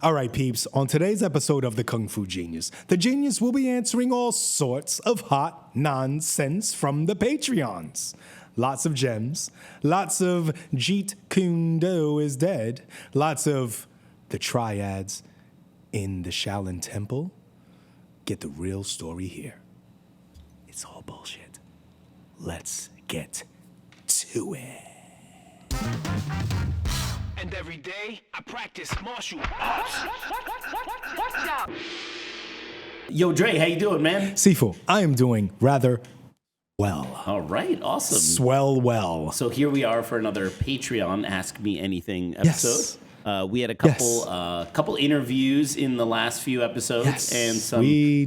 All right, peeps, on today's episode of the Kung Fu Genius, the genius will be answering all sorts of hot nonsense from the Patreons. Lots of gems, lots of Jeet Kune Do is dead, lots of the Triads in the Shaolin Temple. Get the real story here. It's all bullshit. Let's get to it. And every day, I practice martial arts. Yo, Dre, how you doing, man? Sifu, I am doing rather well. All right, awesome. Swell well. So here we are for another Patreon Ask Me Anything episode. Yes. We had a couple interviews in the last few episodes and some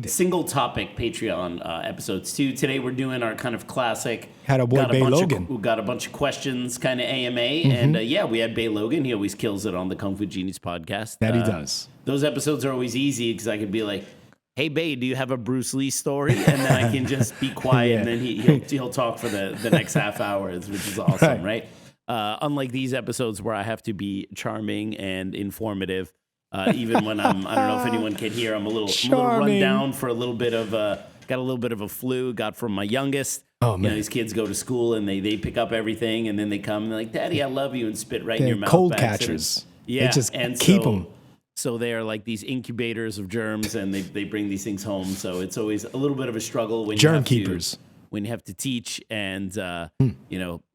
single topic Patreon episodes too. Today we're doing our kind of classic. Had a boy Bay Logan. We got a bunch of questions, kind of AMA, and we had Bay Logan. He always kills it on the Kung Fu Genius podcast. That he does. Those episodes are always easy because I could be like, "Hey, Bay, do you have a Bruce Lee story?" And then I can just be quiet, and then he'll talk for the next half hour, which is awesome, right? Unlike these episodes where I have to be charming and informative, even when I don't know if anyone can hear, I'm a little run down for a little bit of, got a little bit of a flu, got from my youngest. Oh, man. You know, these kids go to school and they pick up everything and then they come and they're like, "Daddy, I love you," and spit right in your mouth. Cold catchers. Yeah. They just keep them. So they are like these incubators of germs and they bring these things home. So it's always a little bit of a struggle when germ keepers. When you have to teach and,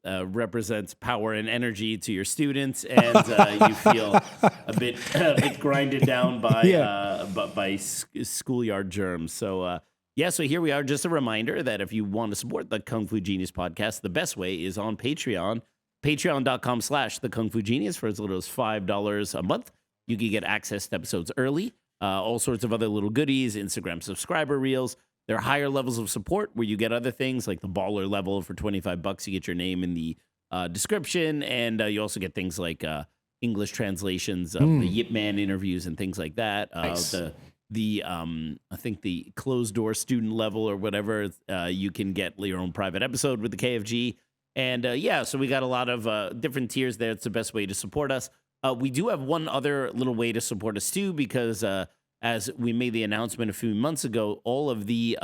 represent power and energy to your students, and you feel a bit grinded down by schoolyard germs. So, so here we are. Just a reminder that if you want to support the Kung Fu Genius podcast, the best way is on Patreon, patreon.com/the Kung Fu Genius for as little as $5 a month. You can get access to episodes early, all sorts of other little goodies, Instagram subscriber reels. There are higher levels of support where you get other things like the baller level for $25. You get your name in the description, and you also get things like English translations of the Yip Man interviews and things like that. Nice. I think the closed door student level or whatever, you can get your own private episode with the KFG. And so we got a lot of different tiers there. It's the best way to support us. We do have one other little way to support us too, because as we made the announcement a few months ago, all of the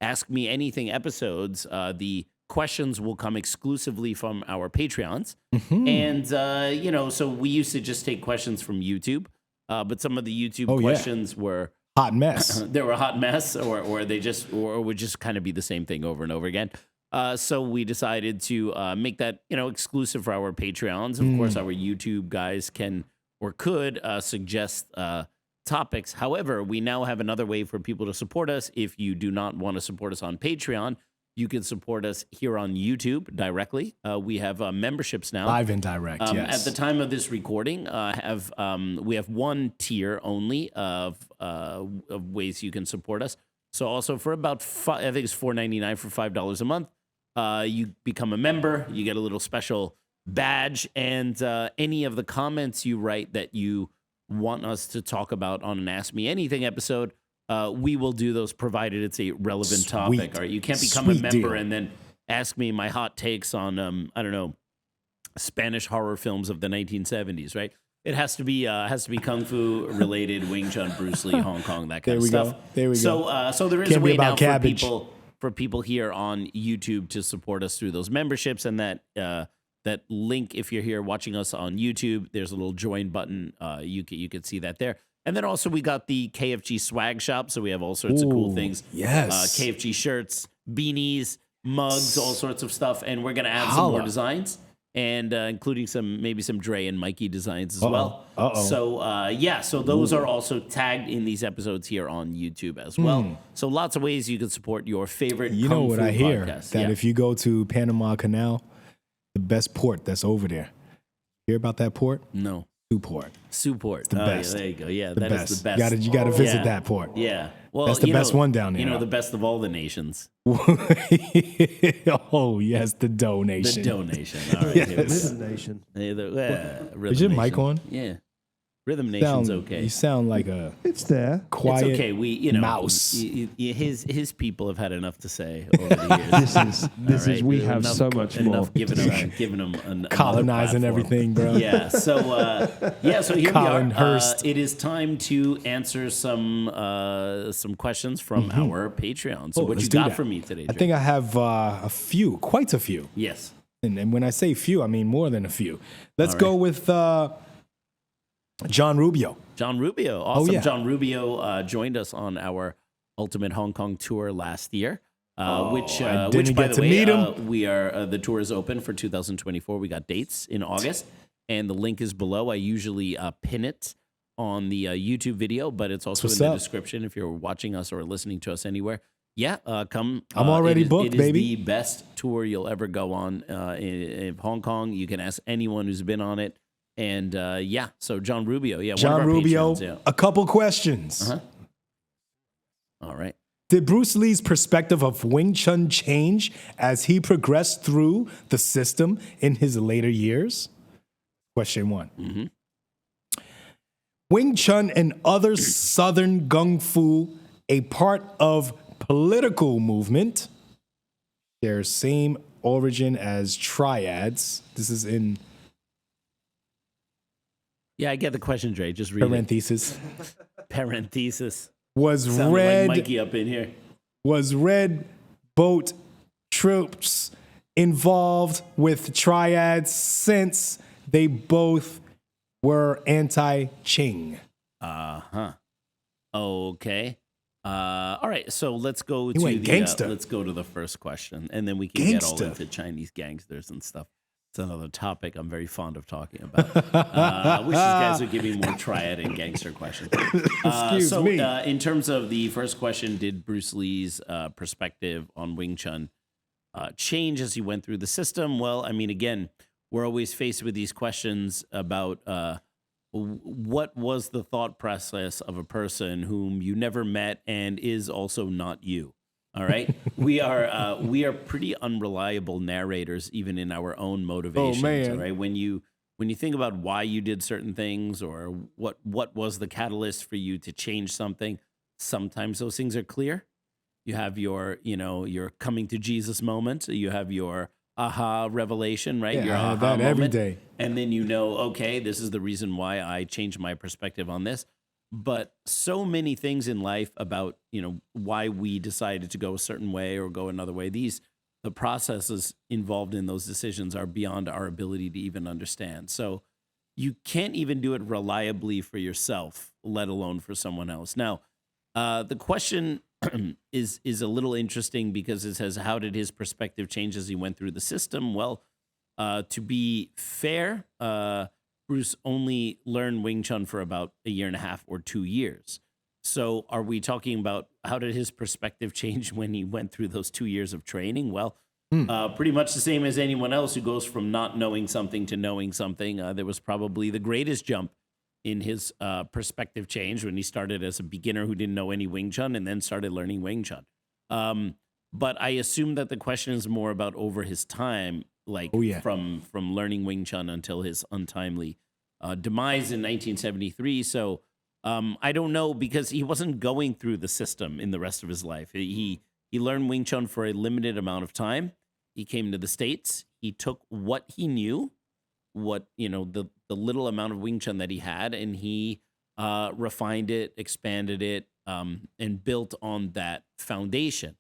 Ask Me Anything episodes, the questions will come exclusively from our Patreons. And, so we used to just take questions from YouTube, but some of the YouTube questions were hot mess. They were a hot mess, or would just kind of be the same thing over and over again. So we decided to make that, exclusive for our Patreons. Of course, our YouTube guys can or could suggest topics. However, we now have another way for people to support us. If you do not want to support us on Patreon, you can support us here on YouTube directly. We have memberships now. Live and direct, yes. At the time of this recording, we have one tier only of ways you can support us. So also for about, I think it's $4.99 for $5 a month, you become a member. You get a little special badge, and any of the comments you write that you want us to talk about on an Ask Me Anything episode, we will do those provided it's a relevant topic. All right, you can't become a member and then ask me my hot takes on Spanish horror films of the 1970s, right? It has to be Kung Fu related, Wing Chun, Bruce Lee, Hong Kong, that kind of stuff. There we go. So there is a way now for people here on YouTube to support us through those memberships, and that link, if you're here watching us on YouTube, there's a little join button. You can see that there. And then also we got the KFG swag shop, so we have all sorts of cool things. Yes. KFG shirts, beanies, mugs, all sorts of stuff. And we're going to add some more designs, and including maybe some Dre and Mikey designs as well. So those are also tagged in these episodes here on YouTube as well. So lots of ways you can support your favorite Kung Fu what I hear? podcast. That if you go to Panama Canal, the best port that's over there. Hear about that port? No. Suport. It's the best. Yeah, there you go. Yeah, the that best. is the best. You got to visit that port. Yeah. Well, that's the best one down there. You know, the best of all the nations. Oh, yes, the donation. The donation. All right. Yes. Nation. Is your mic on? Yeah. Rhythm Nation's okay. You sound like a It's there. quiet It's okay. We, mouse. His people have had enough to say over the years. We have so much more. Enough giving them another colonizing platform. everything, bro. Yeah. So here Colin we are. Hurst. It is time to answer some questions from our Patreon. So what let's you do got that. for me today, I Dre? think I have quite a few. Yes. And when I say few, I mean more than a few. Let's All go with John Rubio. John Rubio. Awesome. yeah. John Rubio joined us on our Ultimate Hong Kong tour last year. Which I by didn't get the to way, meet him. we are the tour is open for 2024. We got dates in August, and the link is below. I usually pin it on the YouTube video, but it's also in the description if you're watching us or listening to us anywhere. Yeah, come. I'm already booked, it is baby. the best tour you'll ever go on in Hong Kong. You can ask anyone who's been on it. And so John Rubio, one John of our Rubio, patrons, yeah. a couple questions. All right. Did Bruce Lee's perspective of Wing Chun change as he progressed through the system in his later years? Question one. Mm-hmm. Wing Chun and other Southern Gung Fu, a part of political movement, their same origin as triads. This is in Yeah, I get the question, Dre. Just read parenthesis. Parenthesis. Was Sounded red like Mikey up in here. was red boat troops involved with triads since they both were anti-Ching. Okay. All right. So let's go He went gangster. let's go to the first question, and then we can get all Gangster. into Chinese gangsters and stuff. It's another topic I'm very fond of talking about. I wish these guys would give me more triad and gangster questions. Excuse me. In terms of the first question, did Bruce Lee's perspective on Wing Chun change as he went through the system? Well, I mean, again, we're always faced with these questions about what was the thought process of a person whom you never met and is also not you. All right, we are pretty unreliable narrators, even in our own motivations. man. All right, when you think about why you did certain things or what was the catalyst for you to change something, sometimes those things are clear. You have your coming to Jesus moment. You have your aha revelation, right? Yeah, your I have aha that every moment. day. And then okay, this is the reason why I changed my perspective on this. But so many things in life about, why we decided to go a certain way or go another way, the processes involved in those decisions are beyond our ability to even understand. So you can't even do it reliably for yourself, let alone for someone else. Now, the question is a little interesting because it says, how did his perspective change as he went through the system? Well, to be fair, Bruce only learned Wing Chun for about a year and a half or 2 years. So are we talking about how did his perspective change when he went through those 2 years of training? Well, pretty much the same as anyone else who goes from not knowing something to knowing something. There was probably the greatest jump in his perspective change when he started as a beginner who didn't know any Wing Chun and then started learning Wing Chun. But I assume that the question is more about over his time, like from learning Wing Chun until his untimely demise in 1973. So I don't know, because he wasn't going through the system in the rest of his life. He learned Wing Chun for a limited amount of time. He came to the States. He took what he knew, the little amount of Wing Chun that he had, and he refined it, expanded it, and built on that foundation.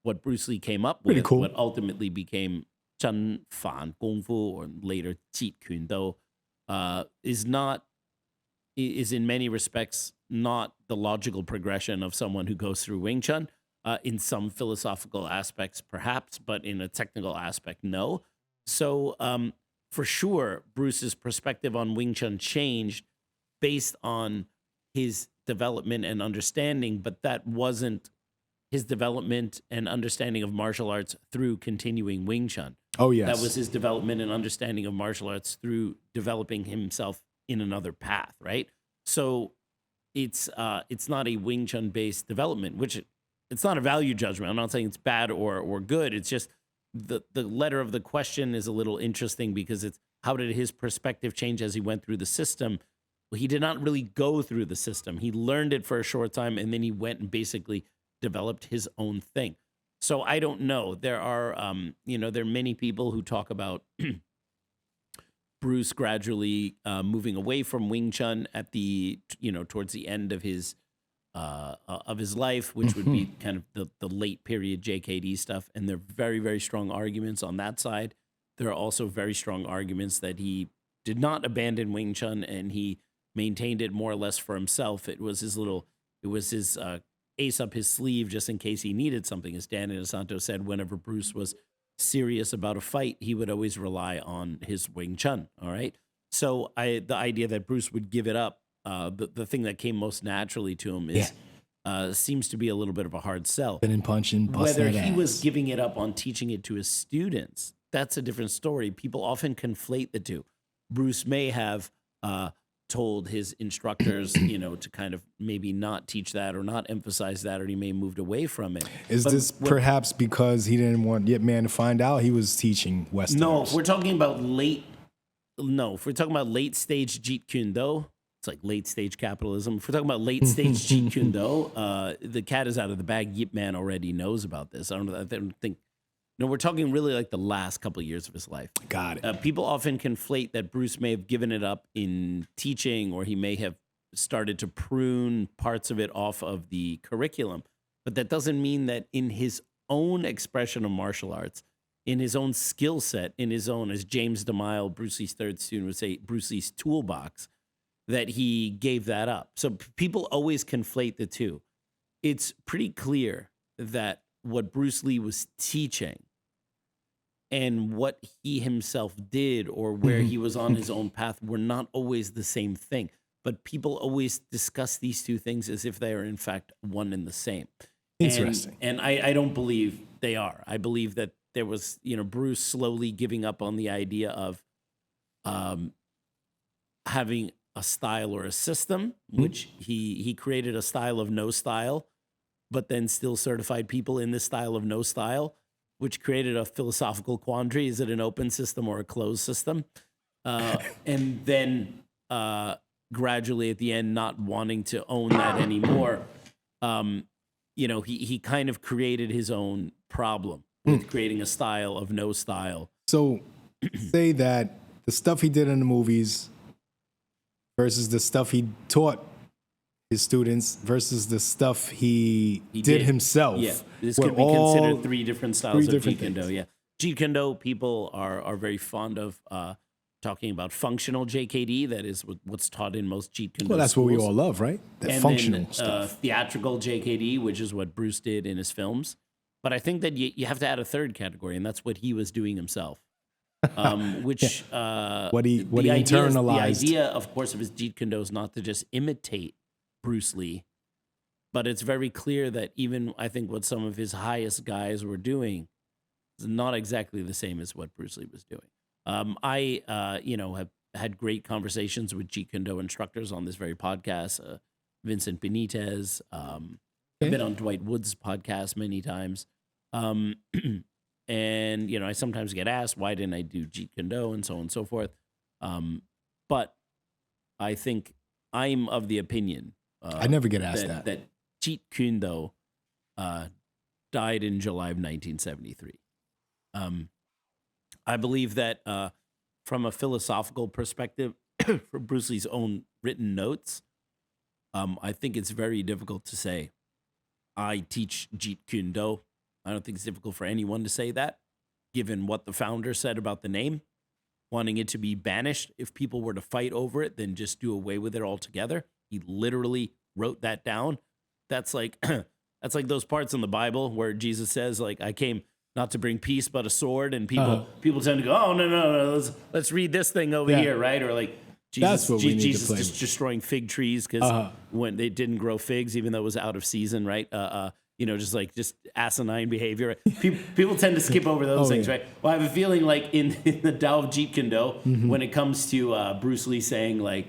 What BruceLee came up with, cool. what ultimately became Chun Fan Kung Fu, or later Jeet Kune Do, is in many respects not the logical progression of someone who goes through Wing Chun. In some philosophical aspects, perhaps, but in a technical aspect, no. So for sure, Bruce's perspective on Wing Chun changed based on his development and understanding, but that wasn't his development and understanding of martial arts through continuing Wing Chun. Oh, yes. That was his development and understanding of martial arts through developing himself in another path, right? So it's not a Wing Chun based development, which it's not a value judgment. I'm not saying it's bad or good. It's just the letter of the question is a little interesting because it's how did his perspective change as he went through the system? Well, he did not really go through the system. He learned it for a short time, and then he went and basically developed his own thing. So I don't know. There are, there are many people who talk about Bruce gradually moving away from Wing Chun at the, towards the end of his life, which would be kind of the late period JKD stuff. And there are very, very strong arguments on that side. There are also very strong arguments that he did not abandon Wing Chun and he maintained it more or less for himself. It was his ace up his sleeve just in case he needed something. As Dan Inosanto said, whenever Bruce was serious about a fight, he would always rely on his Wing Chun. All right. So the idea that Bruce would give it up, the thing that came most naturally to him is seems to be a little bit of a hard sell. And punching, whether he was giving it up on teaching it to his students, that's a different story. People often conflate the two. Bruce may have told his instructors, to kind of maybe not teach that or not emphasize that, or he may have moved away from it. Is this perhaps because he didn't want Yip Man to find out he was teaching Westerners? No, if we're talking about late stage Jeet Kune Do, it's like late stage capitalism. If we're talking about late stage Jeet Kune Do, the cat is out of the bag. Yip Man already knows about this. I don't think. No, we're talking really like the last couple of years of his life. Got it. People often conflate that Bruce may have given it up in teaching, or he may have started to prune parts of it off of the curriculum. But that doesn't mean that in his own expression of martial arts, in his own skill set, in his own, as James DeMille, Bruce Lee's third student, would say, Bruce Lee's toolbox, that he gave that up. So people always conflate the two. It's pretty clear that what Bruce Lee was teaching and what he himself did, or where he was on his own path, were not always the same thing. But people always discuss these two things as if they are in fact one and the same. Interesting. And I don't believe they are. I believe that there was, Bruce slowly giving up on the idea of having a style or a system, which he created a style of no style, but then still certified people in this style of no style, which created a philosophical quandary. Is it an open system or a closed system? And then gradually at the end, not wanting to own that anymore, he kind of created his own problem with creating a style of no style. So say that the stuff he did in the movies versus the stuff he taught his students versus the stuff he did himself. Yeah, this could be considered three different styles of Jeet Kune Do. Yeah, Jeet Kune Do people are very fond of talking about functional JKD. That is what's taught in most Jeet Kune Do. Well, that's schools. what we all love, right? The and functional then, stuff. Theatrical JKD, which is what Bruce did in his films. But I think that you have to add a third category, and that's what he was doing himself. Which what he internalized. The idea, of course, of his Jeet Kune Do is not to just imitate Bruce Lee, but it's very clear that even I think what some of his highest guys were doing is not exactly the same as what Bruce Lee was doing. I have had great conversations with Jeet Kune Do instructors on this very podcast. Vincent Benitez. I've been on Dwight Wood's podcast many times. And, I sometimes get asked, why didn't I do Jeet Kune Do and so on and so forth. But I think I'm of the opinion. I never get asked that. That Jeet Kune Do died in July of 1973. I believe that from a philosophical perspective, for Bruce Lee's own written notes, I think it's very difficult to say, I teach Jeet Kune Do. I don't think it's difficult for anyone to say that, given what the founder said about the name, wanting it to be banished. If people were to fight over it, then just do away with it altogether. He literally wrote that down. That's like those parts in the Bible where Jesus says, like, I came not to bring peace but a sword, and people tend to go, oh no, let's read this thing over here, right? Or like Jesus just destroying fig trees because when they didn't grow figs, even though it was out of season, right? Just asinine behavior. People tend to skip over those things, right? Well, I have a feeling like in the Tao of Jeet Kune Do, when it comes to Bruce Lee saying like,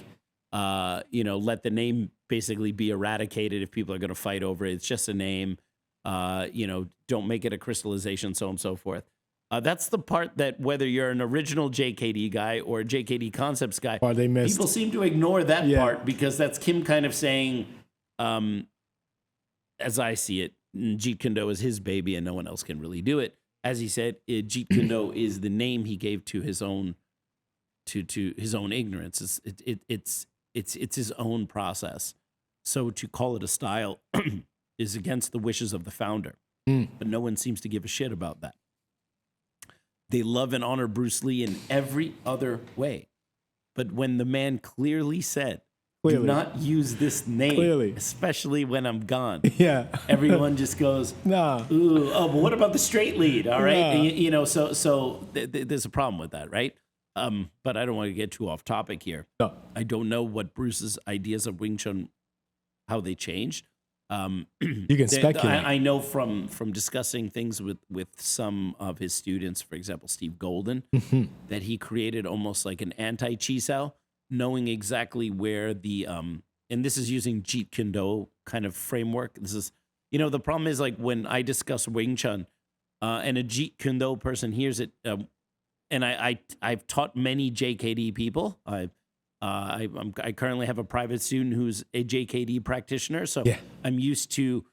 let the name basically be eradicated if people are going to fight over it. It's just a name. Don't make it a crystallization, so on and so forth. That's the part that whether you're an original JKD guy or a JKD Concepts guy, Or they missed. people seem to ignore that part because that's Kim kind of saying, as I see it, Jeet Kune Do is his baby and no one else can really do it. As he said, Jeet Kune Do is the name he gave to his own to his own ignorance. It's his own process. So to call it a style is against the wishes of the founder. But no one seems to give a shit about that. They love and honor Bruce Lee in every other way. But when the man clearly said, do not use this name, especially when I'm gone. Yeah. Everyone just goes, nah. Ooh, oh, but what about the straight lead? All right. Nah. You know, so there's a problem with that, right? But I don't want to get too off topic here. No. I don't know what Bruce's ideas of Wing Chun, how they changed. You can speculate. I know from discussing things with some of his students, for example, Steve Golden, that he created almost like an anti-Chi Sao, knowing exactly where the and this is using Jeet Kune Do kind of framework. This is, you know, the problem is like when I discuss Wing Chun and a Jeet Kune Do person hears it, and I've taught many JKD people. I currently have a private student who's a JKD practitioner, so I'm used to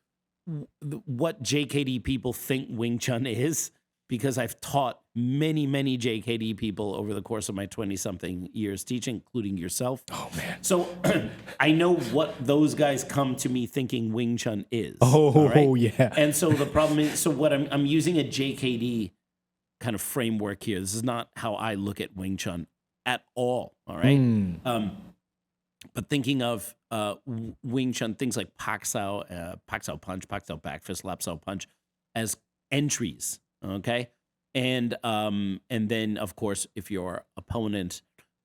what JKD people think Wing Chun is because I've taught many JKD people over the course of my 20-something years teaching, including yourself. Oh, man. So I know what those guys come to me thinking Wing Chun is. Oh, right? Yeah. And so the problem is, so what I'm using a JKD kind of framework here. This is not how I look at Wing Chun at all right? But thinking of Wing Chun, things like Pak Sao Punch, Pak Sao Back Fist, Lap Sao Punch as entries, okay? And then, of course, if your opponent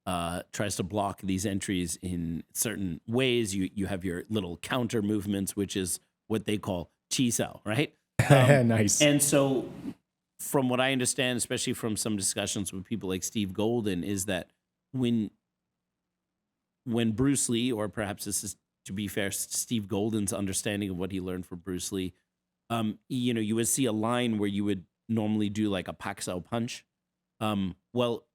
tries to block these entries in certain ways, you have your little counter movements, which is what they call Chi Sao, right? Nice. And so from what I understand, especially from some discussions with people like Steve Golden, is that when Bruce Lee, or perhaps this is, to be fair, Steve Golden's understanding of what he learned from Bruce Lee, you know, you would see a line where you would normally do like a Pak Sao Punch. Well,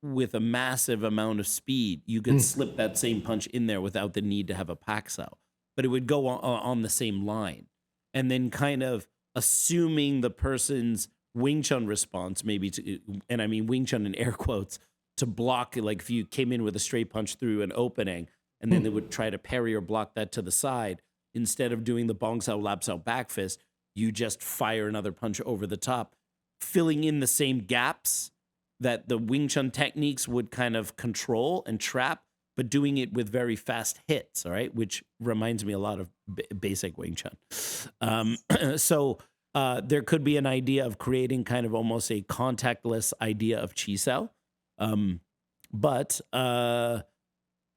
with a massive amount of speed, you could slip that same punch in there without the need to have a Pak Sao, but it would go on the same line. And then kind of assuming the person's Wing Chun response, maybe to, and I mean Wing Chun in air quotes, to block, like if you came in with a straight punch through an opening, and then they would try to parry or block that to the side, instead of doing the Bong Sao Lap Sao back fist, you just fire another punch over the top, filling in the same gaps that the Wing Chun techniques would kind of control and trap, but doing it with very fast hits, all right? Which reminds me a lot of basic Wing Chun. So there could be an idea of creating kind of almost a contactless idea of Chi Sao. But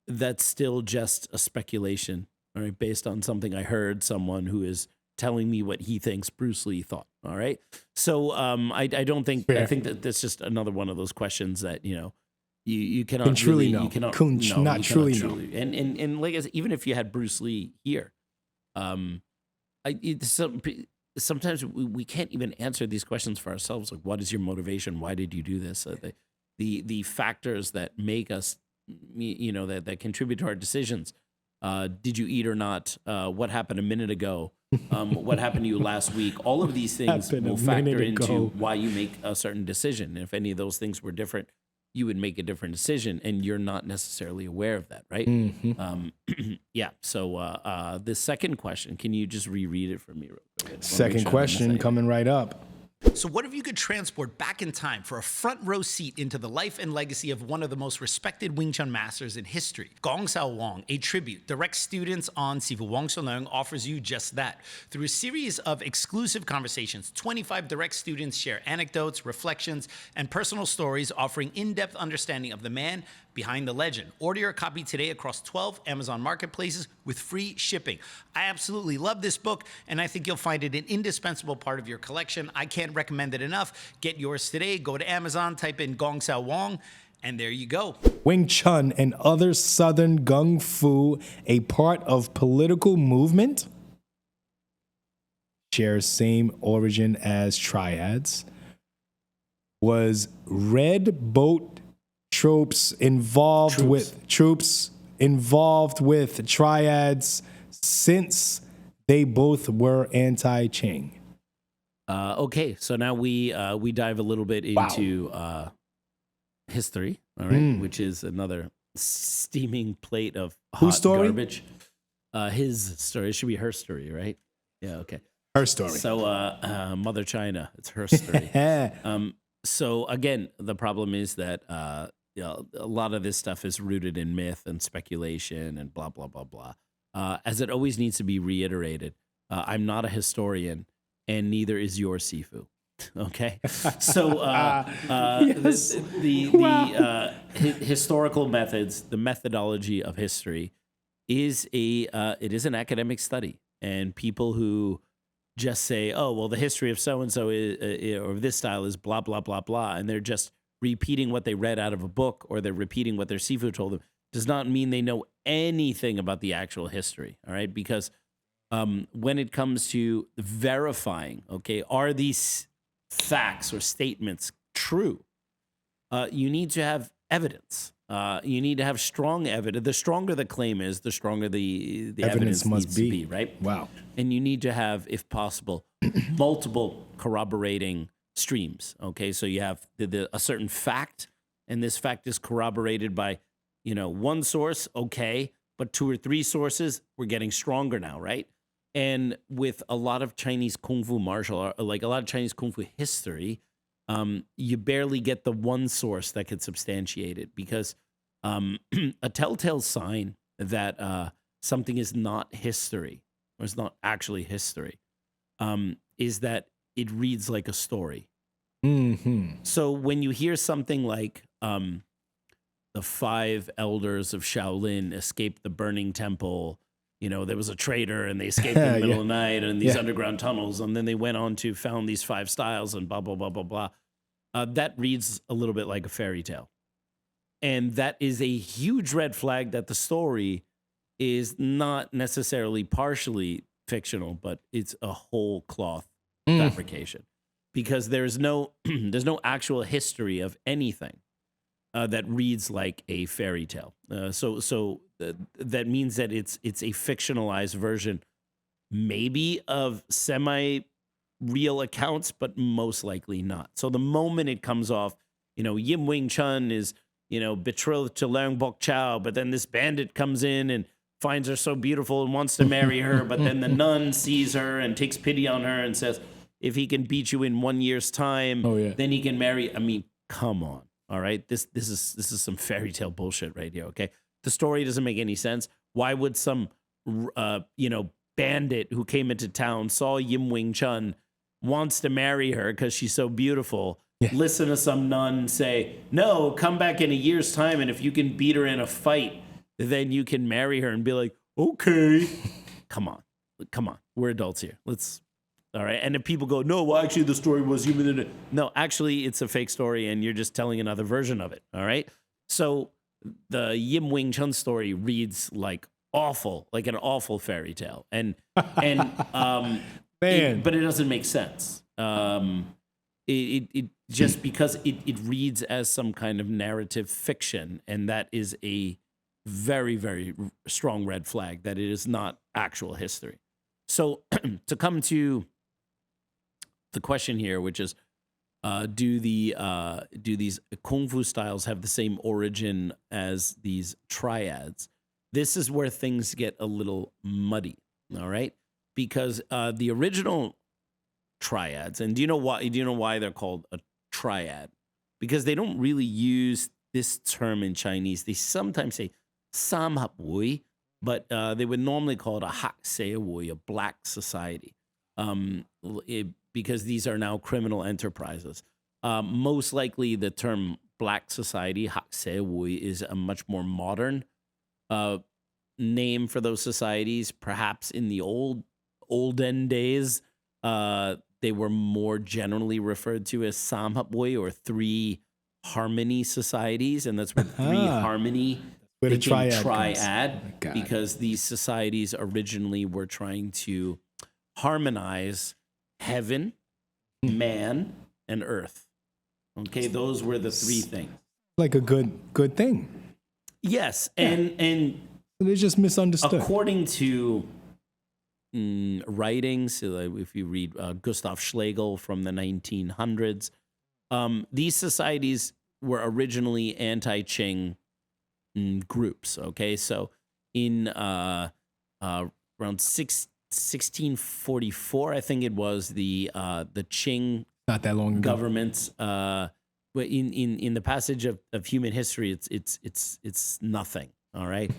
that's still just a speculation, all right, based on something I heard someone who is telling me what he thinks Bruce Lee thought, all right? So I don't think, I think that that's just another one of those questions that, you know, you cannot can truly really, know. You cannot, Kunch, no, not you truly cannot know. And like, even if you had Bruce Lee here, sometimes we can't even answer these questions for ourselves. Like, what is your motivation? Why did you do this? The factors that make us, you know, that contribute to our decisions. Did you eat or not? What happened a minute ago? What happened to you last week? All of these things will factor into why you make a certain decision. And if any of those things were different, you would make a different decision, and you're not necessarily aware of that, right? Yeah. So the second question, can you just reread it for me real quick? Second question coming right up. So what if you could transport back in time for a front row seat into the life and legacy of one of the most respected Wing Chun masters in history? Gong Sao Wong, a tribute direct students on Sifu Wong Sau Leung, offers you just that. Through a series of exclusive conversations, 25 direct students share anecdotes, reflections, and personal stories offering in-depth understanding of the man behind the legend. Order your copy today across 12 Amazon marketplaces with free shipping. I absolutely love this book, and I think you'll find it an indispensable part of your collection. I can't recommend it enough. Get yours today. Go to Amazon, type in Gong Sao Wong, and there you go. Wing Chun and other Southern Gung Fu, a part of political movement, shares same origin as Triads. was red boat troops involved with triads since they both were anti-Ching. Okay, so now we dive a little bit into history, all right, which is another steaming plate of hot garbage. His story. It should be her story, right? Yeah, okay. Her story. So, Mother China, it's her story. So again, the problem is that you know, a lot of this stuff is rooted in myth and speculation and blah blah blah blah. As it always needs to be reiterated, I'm not a historian, and neither is your Sifu. Okay, so the historical methods, the methodology of history, is it is an academic study, and people who just say, oh, well, the history of so-and-so or this style is blah, blah, blah, blah, and they're just repeating what they read out of a book or they're repeating what their Sifu told them, does not mean they know anything about the actual history, all right? Because when it comes to verifying, okay, are these facts or statements true? You need to have evidence. You need to have strong evidence. The stronger the claim is, the stronger the evidence must be, right? Wow. And you need to have, if possible, multiple corroborating streams. Okay, so you have a certain fact, and this fact is corroborated by, you know, one source, okay, but 2 or 3 sources, we're getting stronger now, right? And with a lot of Chinese Kung Fu martial art, like a lot of Chinese Kung Fu history, you barely get the one source that could substantiate it, because a telltale sign that something is not history or is not actually history is that it reads like a story. Mm-hmm. So when you hear something like the 5 elders of Shaolin escaped the burning temple, you know, there was a traitor and they escaped in the middle of the night and these underground tunnels, and then they went on to found these 5 styles and blah, blah, blah, blah, blah. That reads a little bit like a fairy tale. And that is a huge red flag that the story is not necessarily partially fictional, but it's a whole cloth fabrication. Because there's no actual history of anything that reads like a fairy tale. So that means that it's a fictionalized version, maybe of semi-real accounts, but most likely not. So the moment it comes off, you know, Wing Chun is, you know, betrothed to Leung Bok Chow, but then this bandit comes in and finds her so beautiful and wants to marry her, but then the nun sees her and takes pity on her and says, if he can beat you in 1 year's time, then he can marry. I mean, come on. All right. This is some fairy tale bullshit right here. Okay. The story doesn't make any sense. Why would some, bandit who came into town, saw Wing Chun, wants to marry her because she's so beautiful, listen to some nun say, no, come back in a year's time, and if you can beat her in a fight, then you can marry her, and be like, okay. Come on. We're adults here. All right. And if people go, no, well, actually, the story was human. No, actually, it's a fake story, and you're just telling another version of it. All right. So the Wing Chun story reads like an awful fairy tale. And but it doesn't make sense. It just because it reads as some kind of narrative fiction, and that is a very, very strong red flag that it is not actual history. So to come to the question here, which is, do these Kung Fu styles have the same origin as these triads? This is where things get a little muddy, all right? Because the original triads, and do you know why they're called a triad? Because they don't really use this term in Chinese. They sometimes say sam hap wui, but they would normally call it a hak se wui, a black society. Because these are now criminal enterprises. Most likely the term black society, hak se wui, is a much more modern name for those societies. Perhaps in the olden days, they were more generally referred to as sam hap wui, or 3 harmony societies, and that's where 3 harmony became triad, because these societies originally were trying to harmonize heaven, man, and earth. Okay, those were the three things. Like a good thing. Yes, and They just misunderstood. according to writings, so like if you read Gustav Schlegel from the 1900s, these societies were originally anti-Qing groups. Okay, so in around 1644, I think it was the Qing Not that long ago. government. But in the passage of human history, it's nothing. All right.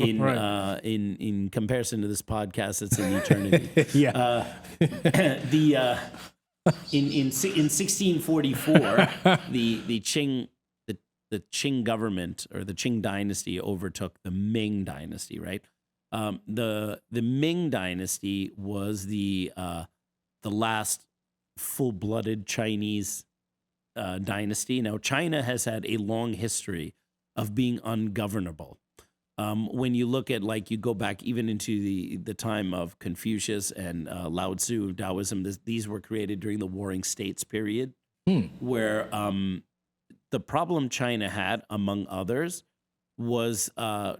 In comparison to this podcast, it's an eternity. Yeah. In 1644, the Qing government or the Qing dynasty overtook the Ming dynasty. Right. The Ming dynasty was the last full-blooded Chinese dynasty. Now, China has had a long history of being ungovernable. When you look at, like, you go back even into the time of Confucius and Lao Tzu, Taoism, these were created during the Warring States period, where the problem China had, among others, was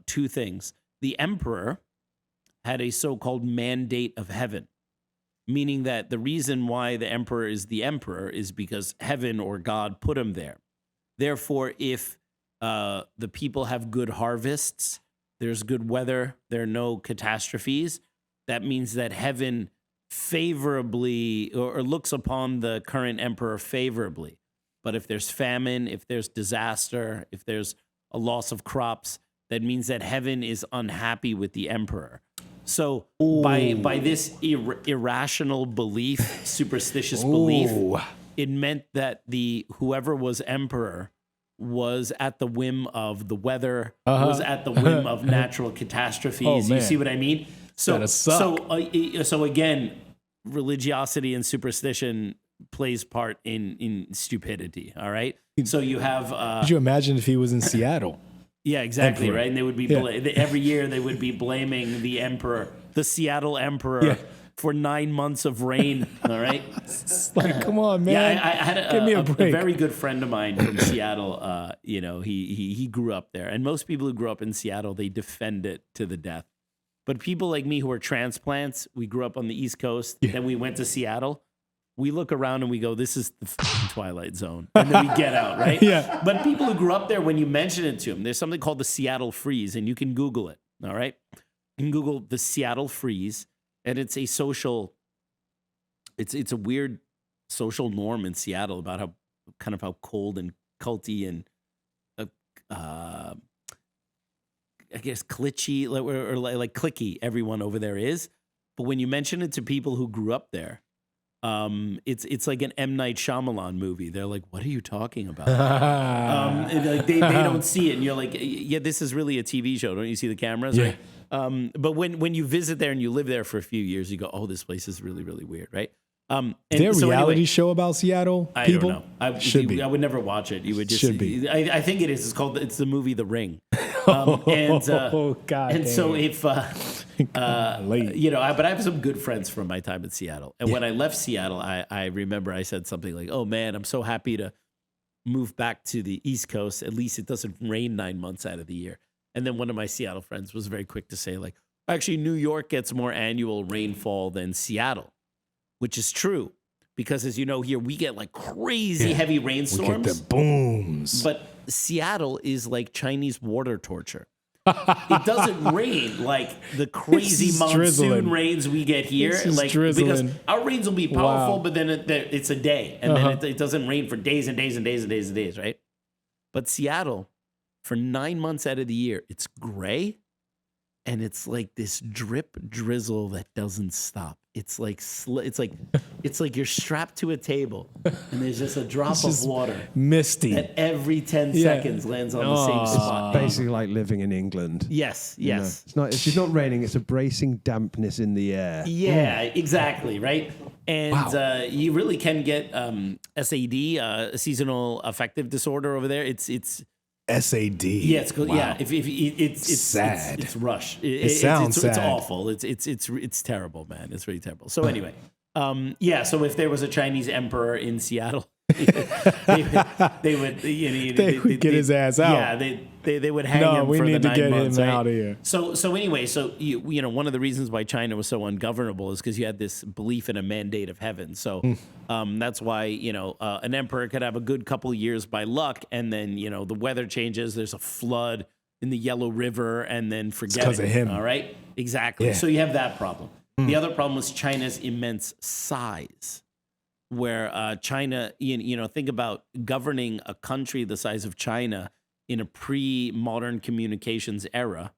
two things. The emperor had a so-called mandate of heaven, meaning that the reason why the emperor is the emperor is because heaven or God put him there. Therefore, if the people have good harvests, there's good weather, there are no catastrophes, that means that heaven favorably or looks upon the current emperor favorably. But if there's famine, if there's disaster, if there's a loss of crops, that means that heaven is unhappy with the emperor. So by this irrational belief, superstitious belief, it meant that whoever was emperor was at the whim of the weather, was at the whim of natural catastrophes. You see what I mean? So again, religiosity and superstition plays part in stupidity. All right. So you have. Could you imagine if he was in Seattle? Yeah, exactly, Emperor. right? And they would be every year they would be blaming the emperor, the Seattle emperor, for 9 months of rain. All right, It's like, come on, man. Yeah, I had Give me a break. a very good friend of mine from Seattle. He grew up there, and most people who grew up in Seattle, they defend it to the death. But people like me who are transplants, we grew up on the East Coast, then we went to Seattle. We look around and we go, this is the fucking Twilight Zone. And then we get out, right? Yeah. But people who grew up there, when you mention it to them, there's something called the Seattle Freeze, and you can Google it, all right? You can Google the Seattle Freeze, and it's a social, it's a weird social norm in Seattle about how cold and culty and, I guess, glitchy or like cliquey everyone over there is. But when you mention it to people who grew up there, it's like an M. Night Shyamalan movie. They're like, "What are you talking about?" And like they don't see it, and you're like, "Yeah, this is really a TV show. Don't you see the cameras?" Yeah. Right? But when you visit there and you live there for a few years, you go, "Oh, this place is really, really weird," right? Is there a reality show about Seattle people? I don't know. Should be. I would never watch it. You would just. Should be. I think it is. It's the movie The Ring. God. And so if Late. but I have some good friends from my time in Seattle. And when I left Seattle, I remember I said something like, "Oh man, I'm so happy to move back to the East Coast. At least it doesn't rain 9 months out of the year." And then one of my Seattle friends was very quick to say, like, "Actually, New York gets more annual rainfall than Seattle," which is true. Because as you know, here we get like crazy heavy We rainstorms. get the booms. But Seattle is like Chinese water torture. It doesn't rain like the crazy It's monsoon drizzling. rains we get here. It's just Like drizzling. because our rains will be powerful, Wow. but then it's a day, and then it doesn't rain for days and days and days and days and days, right? But Seattle, for 9 months out of the year, it's gray, and it's like this drip drizzle that doesn't stop. It's like it's like you're strapped to a table, and there's just a drop of just water Misty. that every 10 seconds lands on the same spot. Basically like living in England. Yes, You know, yes. it's just not raining, it's a bracing dampness in the air. Yeah, exactly, right? And you really can get SAD, seasonal affective disorder over there. It's SAD. yeah, it's good. Wow. Yeah, if it's sad. It's rush. sounds it's sad. awful. It's terrible, man. It's really terrible. So anyway, so if there was a Chinese emperor in Seattle, they would get his ass out. Yeah, they would hang No, him we for need the to 9 get months, him right? out of here. So anyway, you know, one of the reasons why China was so ungovernable is because you had this belief in a mandate of heaven. So that's why, you know, an emperor could have a good couple of years by luck, and then, you know, the weather changes, there's a flood in the Yellow River, and then forget it. 'cause of him. All right, exactly. Yeah. So you have that problem. The other problem was China's immense size, where China, you know, think about governing a country the size of China in a pre-modern communications era.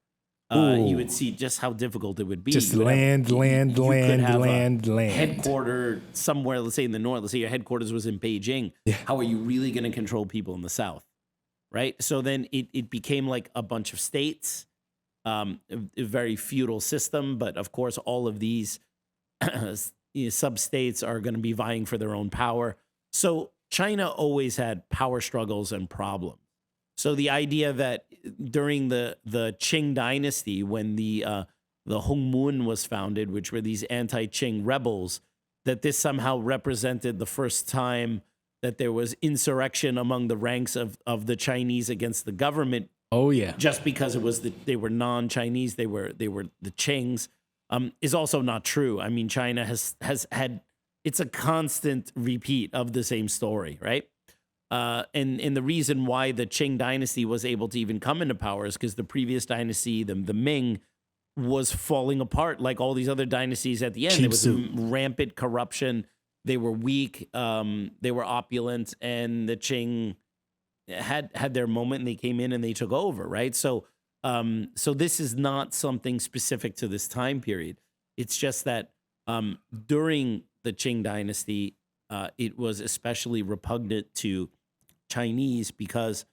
You would see just how difficult it would be. Just You would have- land, you could have a land. headquarter somewhere, let's say in the north, let's say your headquarters was in Beijing. Yeah. How are you really going to control people in the south? Right? So then it became like a bunch of states, a very feudal system. But of course, all of these sub-states are going to be vying for their own power. So China always had power struggles and problems. So the idea that during the Ching Dynasty, when the Hongmun was founded, which were these anti-Qing rebels, that this somehow represented the first time that there was insurrection among the ranks of the Chinese against the government, Oh yeah. just because it was they were non-Chinese, they were the Qings, is also not true. I mean, China has had, it's a constant repeat of the same story, right? And the reason why the Qing dynasty was able to even come into power is because the previous dynasty, the Ming, was falling apart like all these other dynasties at the end. Cheap There was suit. rampant corruption. They were weak. They were opulent, and the Qing had their moment, and they came in and they took over, right? So this is not something specific to this time period. It's just that during the Qing dynasty, it was especially repugnant to Chinese because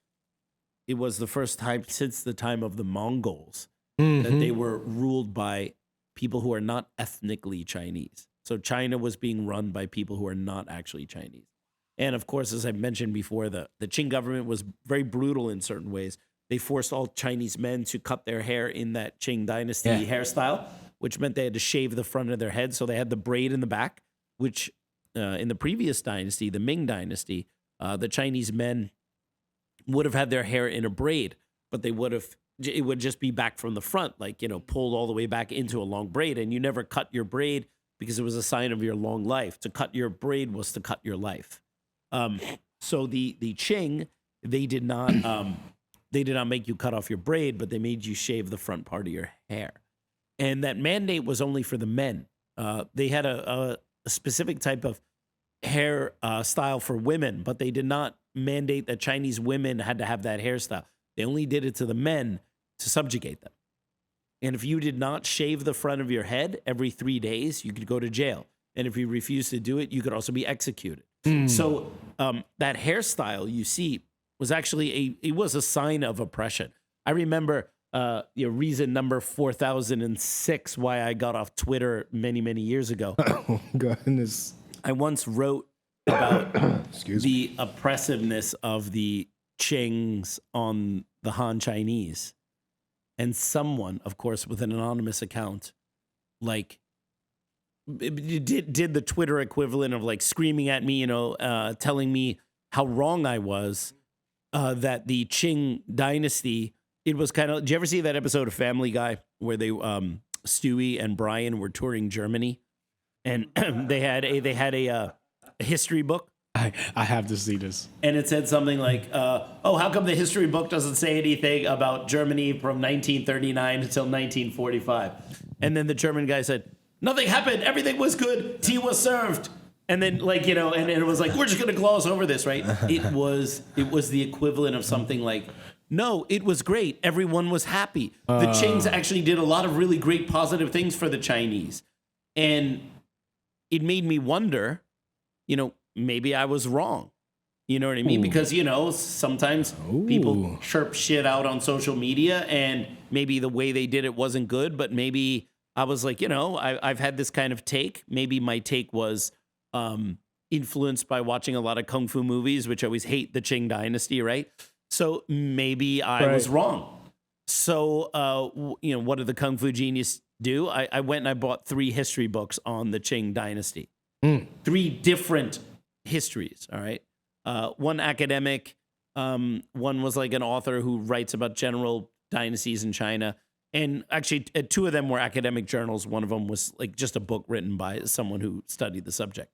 it was the first time since the time of the Mongols that they were ruled by people who are not ethnically Chinese. So China was being run by people who are not actually Chinese. And of course, as I mentioned before, the Qing government was very brutal in certain ways. They forced all Chinese men to cut their hair in that Qing dynasty hairstyle, which meant they had to shave the front of their head. So they had the braid in the back, which in the previous dynasty, the Ming dynasty, the Chinese men would have had their hair in a braid, but it would just be back from the front, like, you know, pulled all the way back into a long braid. And you never cut your braid because it was a sign of your long life. To cut your braid was to cut your life. So the Qing, they did not make you cut off your braid, but they made you shave the front part of your hair. And that mandate was only for the men. They had a specific type of hair style for women, but they did not mandate that Chinese women had to have that hairstyle. They only did it to the men to subjugate them. And if you did not shave the front of your head every 3 days, you could go to jail. And if you refused to do it, you could also be executed. So that hairstyle you see was actually it was a sign of oppression. I remember reason number 4006 why I got off Twitter many, many years ago. Oh goodness. I once wrote about the oppressiveness of the Qings on the Han Chinese. And someone, of course, with an anonymous account, like did the Twitter equivalent of like screaming at me, telling me how wrong I was, that the Qing dynasty, it was kind of, did you ever see that episode of Family Guy where they, Stewie and Brian were touring Germany and they had a history book? I have to see this. And it said something like, how come the history book doesn't say anything about Germany from 1939 until 1945? And then the German guy said, nothing happened. Everything was good. Tea was served. And then and it was like, we're just going to gloss over this, right? It was the equivalent of something like, no, it was great. Everyone was happy. The Qings actually did a lot of really great positive things for the Chinese. And it made me wonder, maybe I was wrong. You know what I mean? Because, sometimes people chirp shit out on social media and maybe the way they did it wasn't good, but maybe I was like, I've had this kind of take. Maybe my take was influenced by watching a lot of Kung Fu movies, which I always hate the Qing dynasty, right? So maybe I was wrong. So, what did the Kung Fu genius do? I went and I bought 3 history books on the Qing dynasty. 3 different histories, all right? one academic, one was like an author who writes about general dynasties in China. And actually, two of them were academic journals. One of them was like just a book written by someone who studied the subject.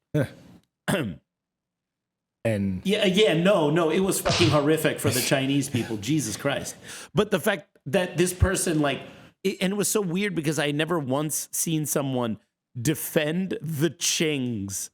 And no, it was fucking horrific for the Chinese people. Jesus Christ. But the fact that this person, and it was so weird because I never once seen someone defend the Qings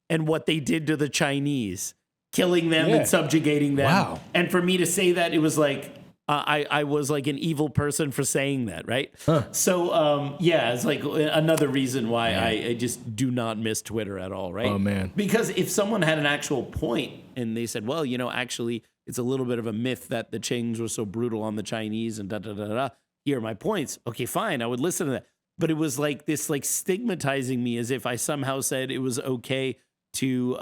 and what they did to the Chinese, killing them and subjugating them. Wow. And for me to say that, it was like, I was like an evil person for saying that, right? So, it's like another reason why I just do not miss Twitter at all, right? Oh, man. Because if someone had an actual point and they said, well, actually, it's a little bit of a myth that the Qings were so brutal on the Chinese and da-da-da-da, here are my points. Okay, fine, I would listen to that. But it was like this, stigmatizing me as if I somehow said it was okay to,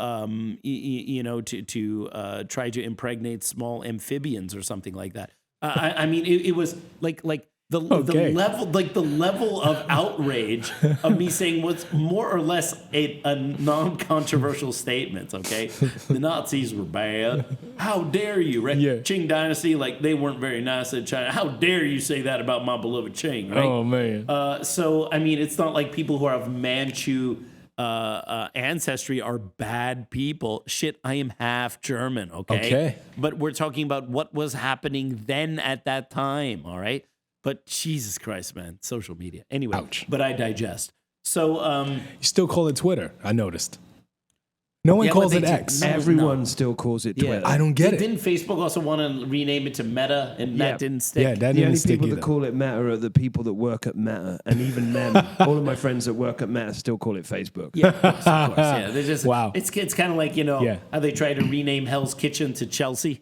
try to impregnate small amphibians or something like that. I mean, it was like the level of outrage of me saying what's more or less a non-controversial statement. Okay, the Nazis were bad. How dare you? Right? Yeah. Qing Dynasty, they weren't very nice in China. How dare you say that about my beloved Qing? Right? Oh, man. So I mean, it's not like people who are of Manchu ancestry are bad people. Shit, I am half German, okay? But we're talking about what was happening then at that time, all right? But Jesus Christ, man, social media. Anyway, Ouch. But I digest. So, You still call it Twitter, I noticed. No one calls it X. Everyone still calls it Twitter. I don't get it. Didn't Facebook also want to rename it to Meta, and that didn't stick? Yeah, that The didn't only stick people either. that call it Meta are the people that work at Meta, and even them, all of my friends that work at Meta still call it Facebook. Yeah, of course. Yeah, they're just Wow. It's kind of like how they try to rename Hell's Kitchen to Chelsea.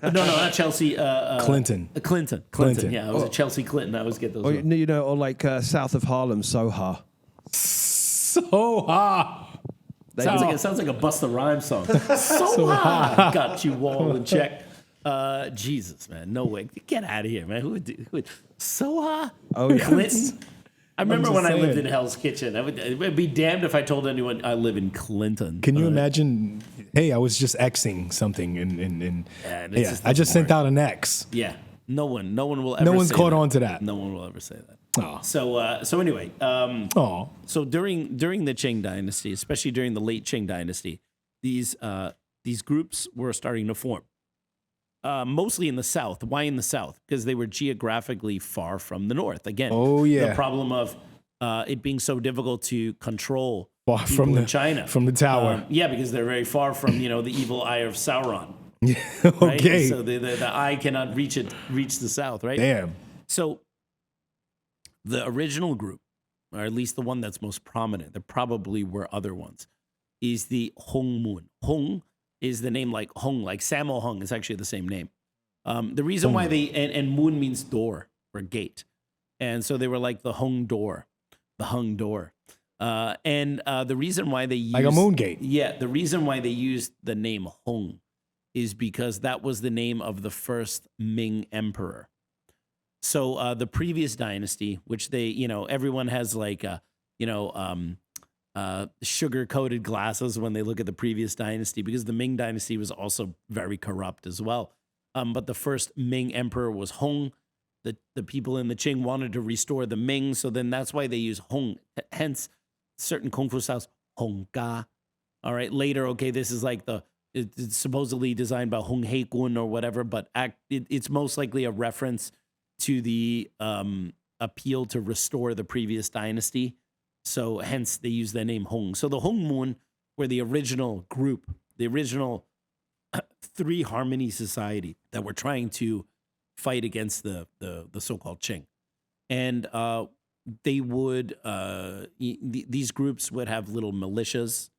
No, not Chelsea. Clinton. Clinton. Yeah, I was a Chelsea Clinton. I always get those. Or, or like south of Harlem, Soha. Soha. Sounds like a Busta Rhymes song. So high, got you all in check. Jesus, man, no way. Get out of here, man. Who would Soha? Oh, yeah. Clinton. I remember just when I lived saying. in Hell's Kitchen. It would be damned if I told anyone I live in Clinton. Can you imagine? Hey, I was just Xing something, I just sent out an X. Yeah, no one will ever. No one's say caught that. on to that. No one will ever say that. Oh. So anyway, Oh. so during the Qing Dynasty, especially during the late Qing Dynasty, these groups were starting to form. Mostly in the South. Why in the South? Because they were geographically far from the North. Again, the problem of it being so difficult to control Far people from in China. from the tower. Because they're very far from the evil eye of Sauron. Right? Okay. So the eye cannot reach the South, right? Damn. So the original group, or at least the one that's most prominent, there probably were other ones, is the Hong Mun. Hong is the name like Hong, like Sammo Hung is actually the same name. The reason why and Mun means door or gate. And so they were like the Hung door, the Hung door. And the reason why they used... Like a moon gate. Yeah, the reason why they used the name Hong is because that was the name of the first Ming emperor. So the previous dynasty, which they, everyone has like, sugar-coated glasses when they look at the previous dynasty, because the Ming dynasty was also very corrupt as well. But the first Ming emperor was Hong. The people in the Qing wanted to restore the Ming, so then that's why they use Hong. Hence, certain Kung Fu styles, Hong Ga. All right, later, this is like it's supposedly designed by Hong Hei Kun or whatever, but it's most likely a reference to the appeal to restore the previous dynasty. So hence they use the name Hong. So the Hong Mun were the original group, the original three harmony society that were trying to fight against the so-called Qing. And they would, these groups would have little militias,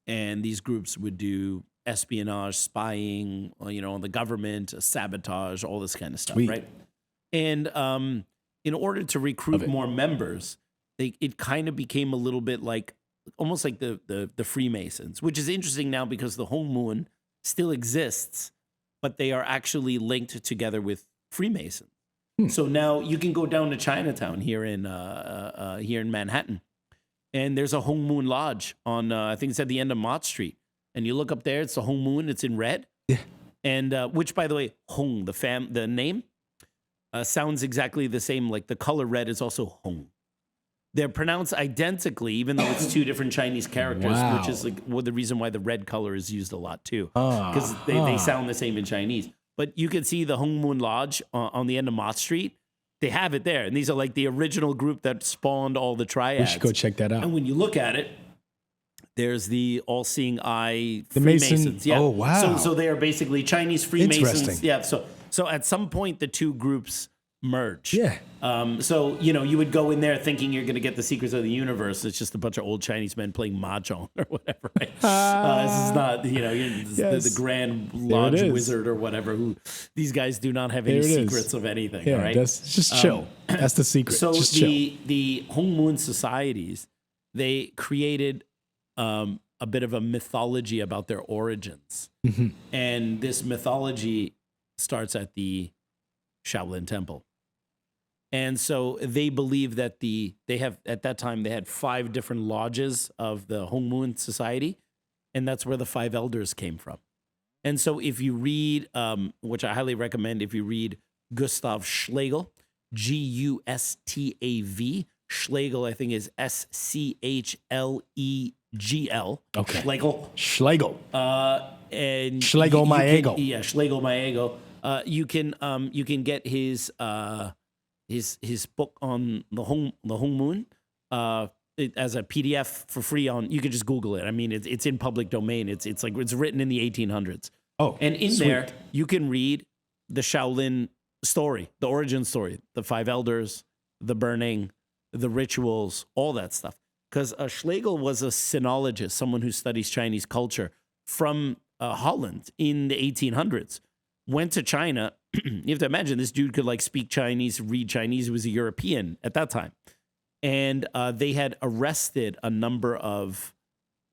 and these groups would do espionage, spying, on the government, sabotage, all this kind of stuff, Sweet. right? And in order to recruit more members, it kind of became a little bit like, almost like the Freemasons, which is interesting now because the Hong Mun still exists, but they are actually linked together with Freemasons. So now you can go down to Chinatown here in Manhattan, and there's a Hong Mun Lodge on, I think it's at the end of Mott Street. and you look up there, it's the Hong Moon. It's in red. Yeah. And which, by the way, Hong, the name, sounds exactly the same. Like the color red is also Hong. They're pronounced identically, even though it's two different Chinese characters, Wow. which is like the reason why the red color is used a lot too, because they sound the same in Chinese. But you can see the Hong Moon Lodge on the end of Mott Street. They have it there, and these are like the original group that spawned all the triads. We should go check that out. And when you look at it, there's the all-seeing eye The Mason- Freemasons. Yeah. oh, wow. So they are basically Chinese Freemasons. Interesting. Yeah. So at some point the two groups merge. Yeah. So you would go in there thinking you're going to get the secrets of the universe. It's just a bunch of old Chinese men playing mahjong or whatever. Right? This is not the Grand Lodge is. Wizard or whatever. Who these guys do not have any There it is. secrets of anything. Yeah, All right. that's just chill. That's the secret. So just chill. the Hong Moon societies, they created a bit of a mythology about their origins, and this mythology starts at the Shaolin Temple. And so they believe that at that time they had 5 different lodges of the Hong Moon Society, and that's where the 5 elders came from. And so if you read, which I highly recommend, if you read Gustav Schlegel, Gustav, Schlegel, I think is Schlegel. Okay. Schlegel. Schlegel. And Schlegel you can- Maego. Yeah, Schlegel Maego. You can get his book on the Hong Moon as a PDF for free on. You can just Google it. I mean, it's in public domain. It's like it's written in the 1800s. Oh, and in sweet. there you can read the Shaolin story, the origin story, the 5 elders, the burning, the rituals, all that stuff. Because Schlegel was a sinologist, someone who studies Chinese culture from Holland in the 1800s. Went to China. You have to imagine this dude could like speak Chinese, read Chinese. He was a European at that time. And they had arrested a number of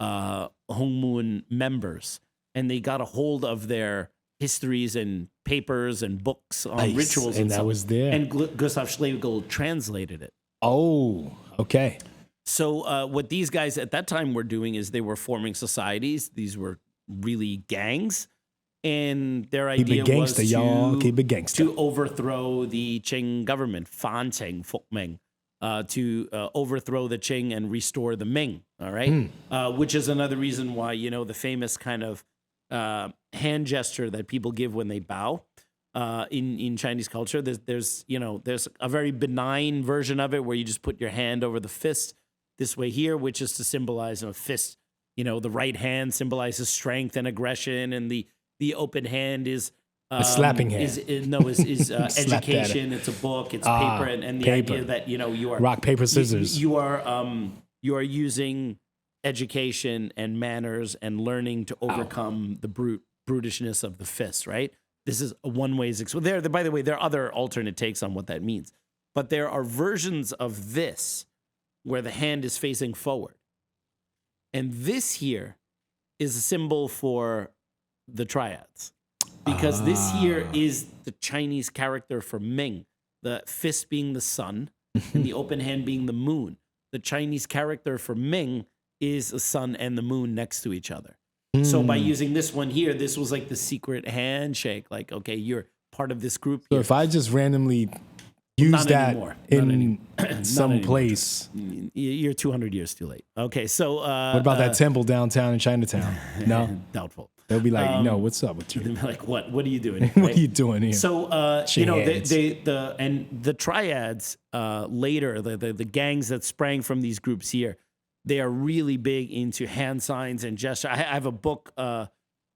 Hong Moon members, and they got a hold of their histories and papers and books on Nice. rituals. And that stuff. was there. And Gustav Schlegel translated it. Oh, okay. So what these guys at that time were doing is they were forming societies. These were really gangs. And their Keep idea it gangster, was y'all. Keep it gangster. to overthrow the Qing government, Fan Qing, Faulkner, to overthrow the Qing and restore the Ming, all right? Which is another reason why, the famous kind of hand gesture that people give when they bow in Chinese culture. There's a very benign version of it where you just put your hand over the fist this way here, which is to symbolize a fist. The right hand symbolizes strength and aggression, and the open hand is A slapping hand. Is Slap that. education. It's a book. It's paper, and the paper. idea that you are Rock, paper, scissors. You are using education and manners and learning to overcome the brutishness of the fist. Right. This is a one way. By the way, there are other alternate takes on what that means, but there are versions of this where the hand is facing forward, and this here is a symbol for the triads, because this here is the Chinese character for Ming, the fist being the sun and the open hand being the moon. The Chinese character for Ming is the sun and the moon next to each other. So by using this one here, this was like the secret handshake. Like, okay, you're part of this group. So Here. if I just randomly use Not that anymore. in Not some anymore. place, You're 200 years too late. Okay, so what about that temple downtown in Chinatown? No, doubtful. they'll be like, no, what's up with you? They'd be like, what are you doing? What right? are you doing here? So Hands. the triads later, the gangs that sprang from these groups here, they are really big into hand signs and gesture. I have a book about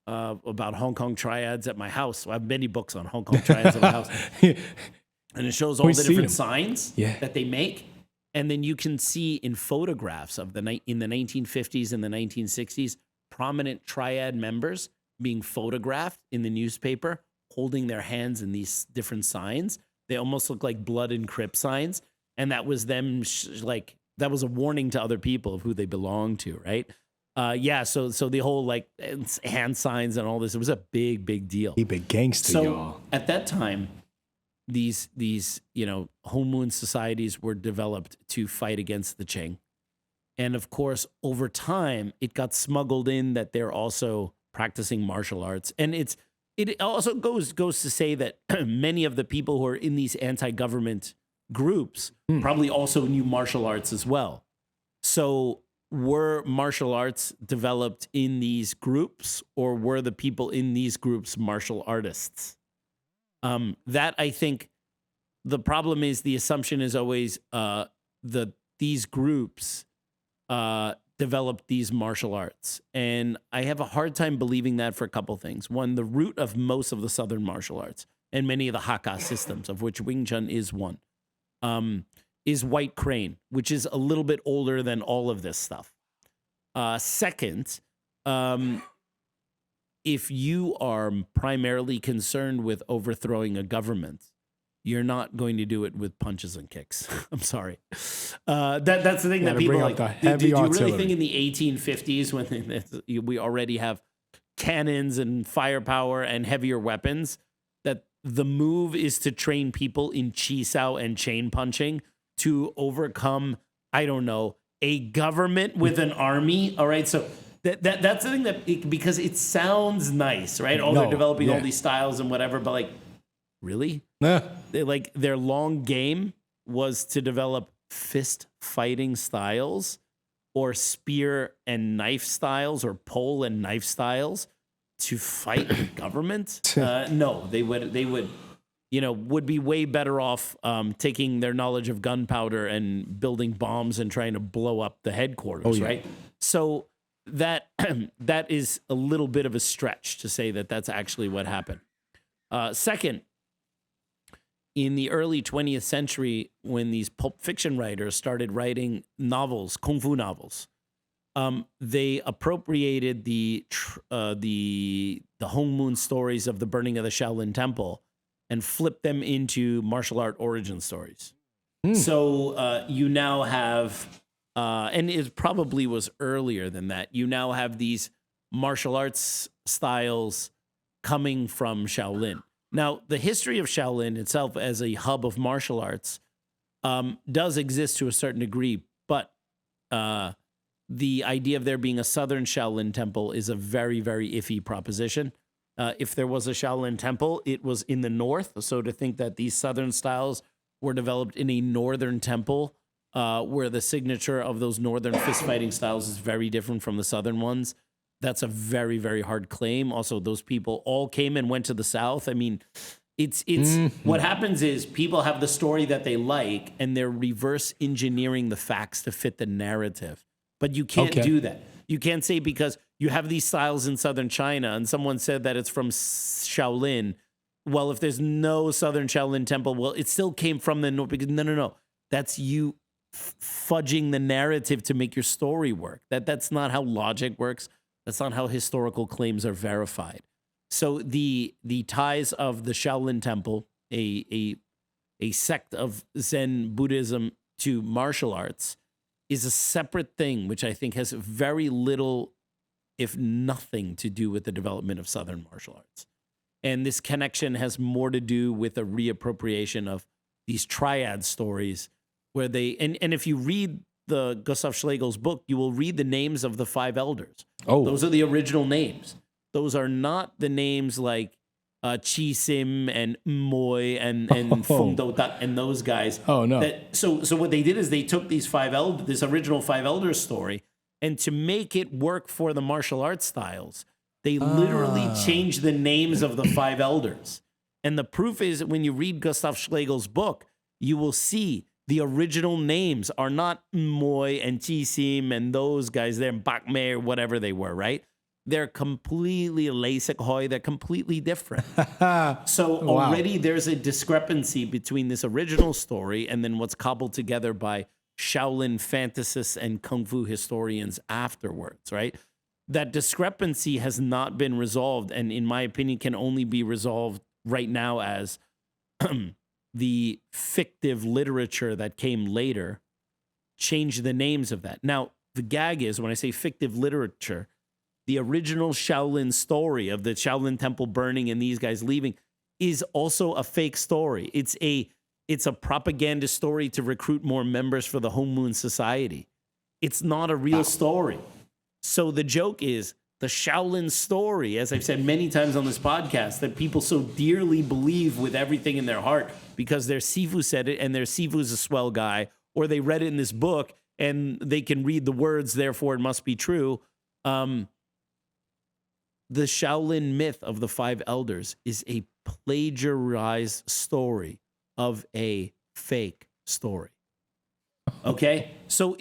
Hong Kong triads at my house. I have many books on Hong Kong triads at my house, and it shows all We've the seen different them. signs that they make. And then you can see in photographs of in the 1950s and the 1960s, prominent triad members being photographed in the newspaper, holding their hands in these different signs. They almost look like blood and Crip signs. And that was them, that was a warning to other people of who they belonged to, right? So the whole hand signs and all this, it was a big deal. Keep it gangster, So y'all. at that time, these Hong Moon societies were developed to fight against the Qing. And of course, over time, it got smuggled in that they're also practicing martial arts. And it also goes to say that many of the people who are in these anti-government groups probably also knew martial arts as well. So were martial arts developed in these groups, or were the people in these groups martial artists? That, I think, the problem is the assumption is always that these groups developed these martial arts. And I have a hard time believing that for a couple things. One, the root of most of the Southern martial arts and many of the Hakka systems, of which Wing Chun is one, is White Crane, which is a little bit older than all of this stuff. Second, if you are primarily concerned with overthrowing a government, you're not going to do it with punches and kicks. I'm sorry. That's the thing that people like. Do you really think in the 1850s, when we already have cannons and firepower and heavier weapons, that the move is to train people in chi sao and chain punching to overcome, I don't know, a government with an army? All right, so that's the thing that because it sounds nice, right? They're developing all these styles and whatever, but like, really? Their long game was to develop fist fighting styles or spear and knife styles or pole and knife styles to fight the government. No, they would be way better off taking their knowledge of gunpowder and building bombs and trying to blow up the headquarters, right? So that is a little bit of a stretch to say that that's actually what happened. Second, in the early 20th century, when these pulp fiction writers started writing novels, kung fu novels, they appropriated the Hong Moon stories of the burning of the Shaolin Temple and flipped them into martial art origin stories. So you now have, and it probably was earlier than that, you now have these martial arts styles coming from Shaolin. Now, the history of Shaolin itself as a hub of martial arts does exist to a certain degree, but the idea of there being a Southern Shaolin temple is a very, very iffy proposition. If there was a Shaolin temple, it was in the north. So to think that these Southern styles were developed in a Northern temple where the signature of those Northern fist-fighting styles is very different from the Southern ones, that's a very, very hard claim. Also, those people all came and went to the South. I mean, it's what happens is people have the story that they like, and they're reverse engineering the facts to fit the narrative. But you can't do that. You can't say because you have these styles in Southern China, and someone said that it's from Shaolin. Well, if there's no Southern Shaolin temple, well, it still came from the North. Because no. That's you fudging the narrative to make your story work. That's not how logic works. That's not how historical claims are verified. So the ties of the Shaolin Temple, a sect of Zen Buddhism, to martial arts is a separate thing, which I think has very little, if nothing, to do with the development of Southern martial arts. And this connection has more to do with a reappropriation of these triad stories where they, and if you read the Gustav Schlegel's book, you will read the names of the five elders. Those are the original names. Those are not the names like Chi Sim and Moy and Fung Do Tak and those guys. So what they did is they took these this original five elders story, and to make it work for the martial arts styles, they literally changed the names of the five elders. And the proof is when you read Gustav Schlegel's book, you will see the original names are not Moy and Chi Sim and those guys there, Bak Me or whatever they were, right? They're completely Lasik Hoy. They're completely different. So already there's a discrepancy between this original story and then what's cobbled together by Shaolin fantasists and Kung Fu historians afterwards, right? That discrepancy has not been resolved, and in my opinion can only be resolved right now as the fictive literature that came later changed the names of that. Now, the gag is when I say fictive literature, the original Shaolin story of the Shaolin temple burning and these guys leaving is also a fake story. It's a propaganda story to recruit more members for the Hong Moon Society. It's not a real story. So the joke is the Shaolin story, as I've said many times on this podcast, that people so dearly believe with everything in their heart because their Sifu said it and their Sifu is a swell guy, or they read it in this book and they can read the words, therefore it must be true. The Shaolin myth of the 5 elders is a plagiarized story of a fake story. Okay? So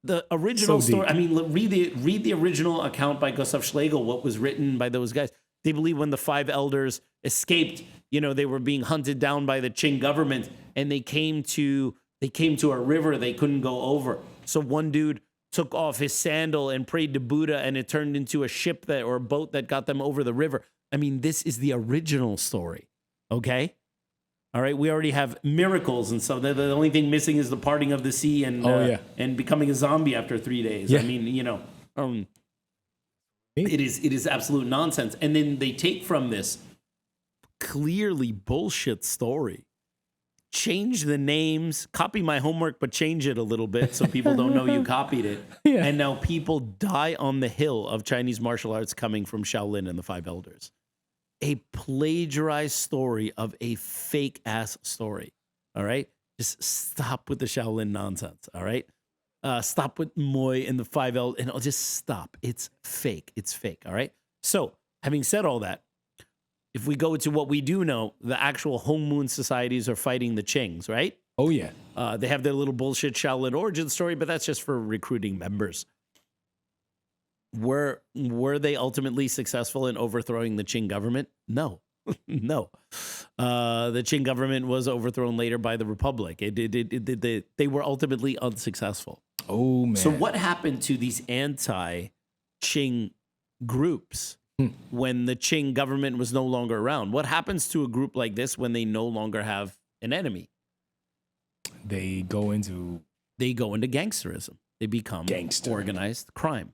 the original So story, deep. I mean, read the original account by Gustav Schlegel, what was written by those guys. They believe when the 5 elders escaped, they were being hunted down by the Qing government, and they came to a river they couldn't go over. So one dude took off his sandal and prayed to Buddha, and it turned into a ship or a boat that got them over the river. I mean, this is the original story. Okay? All right, we already have miracles and stuff. The only thing missing is the parting of the sea and and becoming a zombie after 3 days. Yeah. I mean, it is absolute nonsense. And then they take from this clearly bullshit story, change the names, copy my homework, but change it a little bit so people don't know you copied it. Yeah. And now people die on the hill of Chinese martial arts coming from Shaolin and the 5 elders. A plagiarized story of a fake ass story. All right. Just stop with the Shaolin nonsense. All right. Stop with Moy and the 5 elders, and I'll just stop. It's fake. It's fake. All right. So having said all that, if we go to what we do know, the actual Hong Moon societies are fighting the Qings, right? Oh, yeah. They have their little bullshit Shaolin origin story, but that's just for recruiting members. Were they ultimately successful in overthrowing the Qing government? No, no. The Qing government was overthrown later by the Republic. They were ultimately unsuccessful. Oh, man. So what happened to these anti-Qing groups when the Qing government was no longer around? What happens to a group like this when they no longer have an enemy? They go into gangsterism. They become Gangster. organized crime.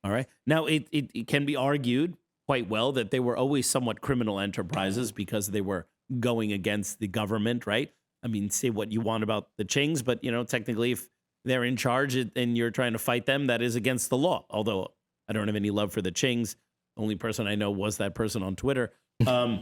All right. Now, it can be argued quite well that they were always somewhat criminal enterprises because they were going against the government, right? I mean, say what you want about the Qings, but, technically if they're in charge and you're trying to fight them, that is against the law. Although I don't have any love for the Qings. The only person I know was that person on Twitter. I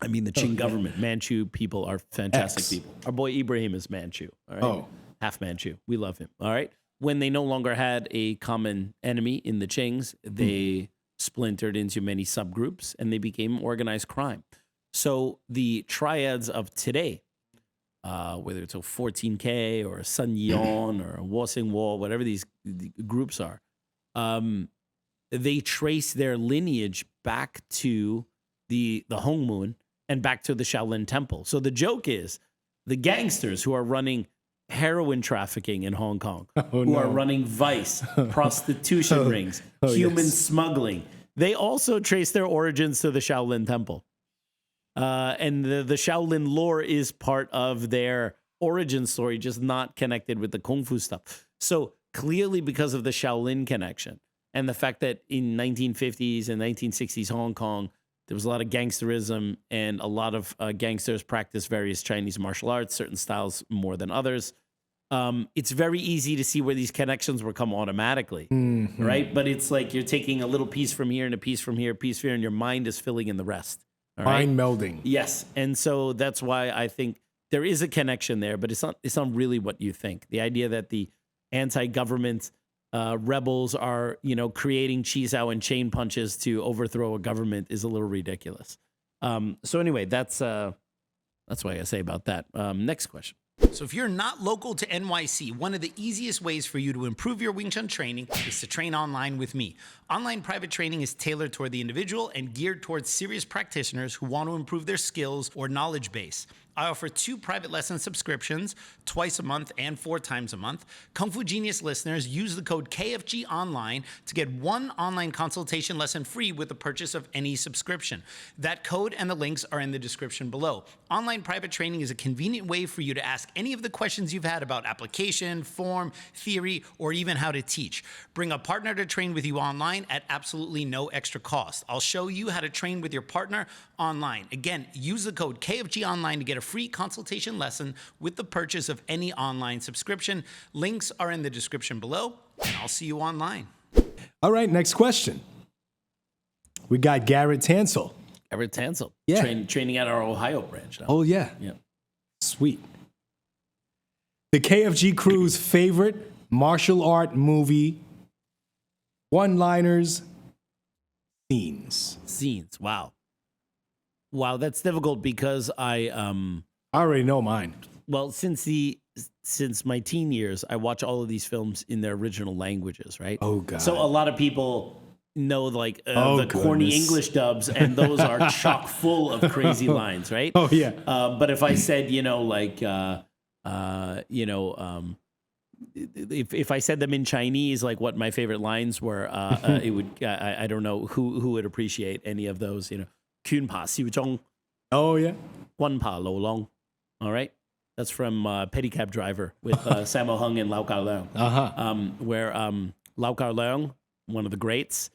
mean, the Qing government, Manchu people are fantastic people. Our boy Ibrahim is Manchu. All right. Oh. Half Manchu. We love him. All right. When they no longer had a common enemy in the Qings, they splintered into many subgroups and they became organized crime. So the triads of today, whether it's a 14K or a Sun Yon or a Wasing Wall, whatever the groups are, they trace their lineage back to the Hong Moon and back to the Shaolin Temple. So the joke is the gangsters who are running heroin trafficking in Hong Kong, who are running vice, prostitution rings, human smuggling. They also trace their origins to the Shaolin Temple. And the Shaolin lore is part of their origin story, just not connected with the Kung Fu stuff. So clearly because of the Shaolin connection and the fact that in 1950s and 1960s Hong Kong, there was a lot of gangsterism and a lot of gangsters practiced various Chinese martial arts, certain styles more than others. It's very easy to see where these connections will come automatically, right? But it's like you're taking a little piece from here and a piece from here, a piece from here, and your mind is filling in the rest. All right? mind melding. Yes. And so that's why I think there is a connection there, but it's not really what you think. The idea that the anti-government rebels are, creating cheese-out and chain punches to overthrow a government is a little ridiculous. So anyway, that's what I gotta say about that. Next question. So if you're not local to NYC, one of the easiest ways for you to improve your Wing Chun training is to train online with me. Online private training is tailored toward the individual and geared towards serious practitioners who want to improve their skills or knowledge base. I offer 2 private lesson subscriptions, twice a month and 4 times a month. Kung Fu Genius listeners use the code KFG Online to get 1 online consultation lesson free with the purchase of any subscription. That code and the links are in the description below. Online private training is a convenient way for you to ask any of the questions you've had about application, form, theory, or even how to teach. Bring a partner to train with you online at absolutely no extra cost. I'll show you how to train with your partner online. Again, use the code KFG Online to get a free consultation lesson with the purchase of any online subscription. Links are in the description below, and I'll see you online. All right, next question. We got Garrett Tansel. Everett Tansel. Yeah. Training at our Ohio branch now. Oh, yeah. Yeah. Sweet. The KFG crew's favorite martial art movie, one-liners, scenes. Scenes. Wow. Wow, that's difficult because I already know mine. well, since my teen years, I watch all of these films in their original languages, right? Oh, God. So a lot of people know like the corny goodness. English dubs, and those are chock full of crazy lines, right? Oh, yeah. But if I said, if I said them in Chinese, like what my favorite lines were, it would I don't know who would appreciate any of those. Kun pa xiu zhong, Oh, yeah. guan pa lo long. All right, that's from Pedicab Driver with Sammo Hung and Lau Kar Leung. Where Lau Kar Leung, one of the greats,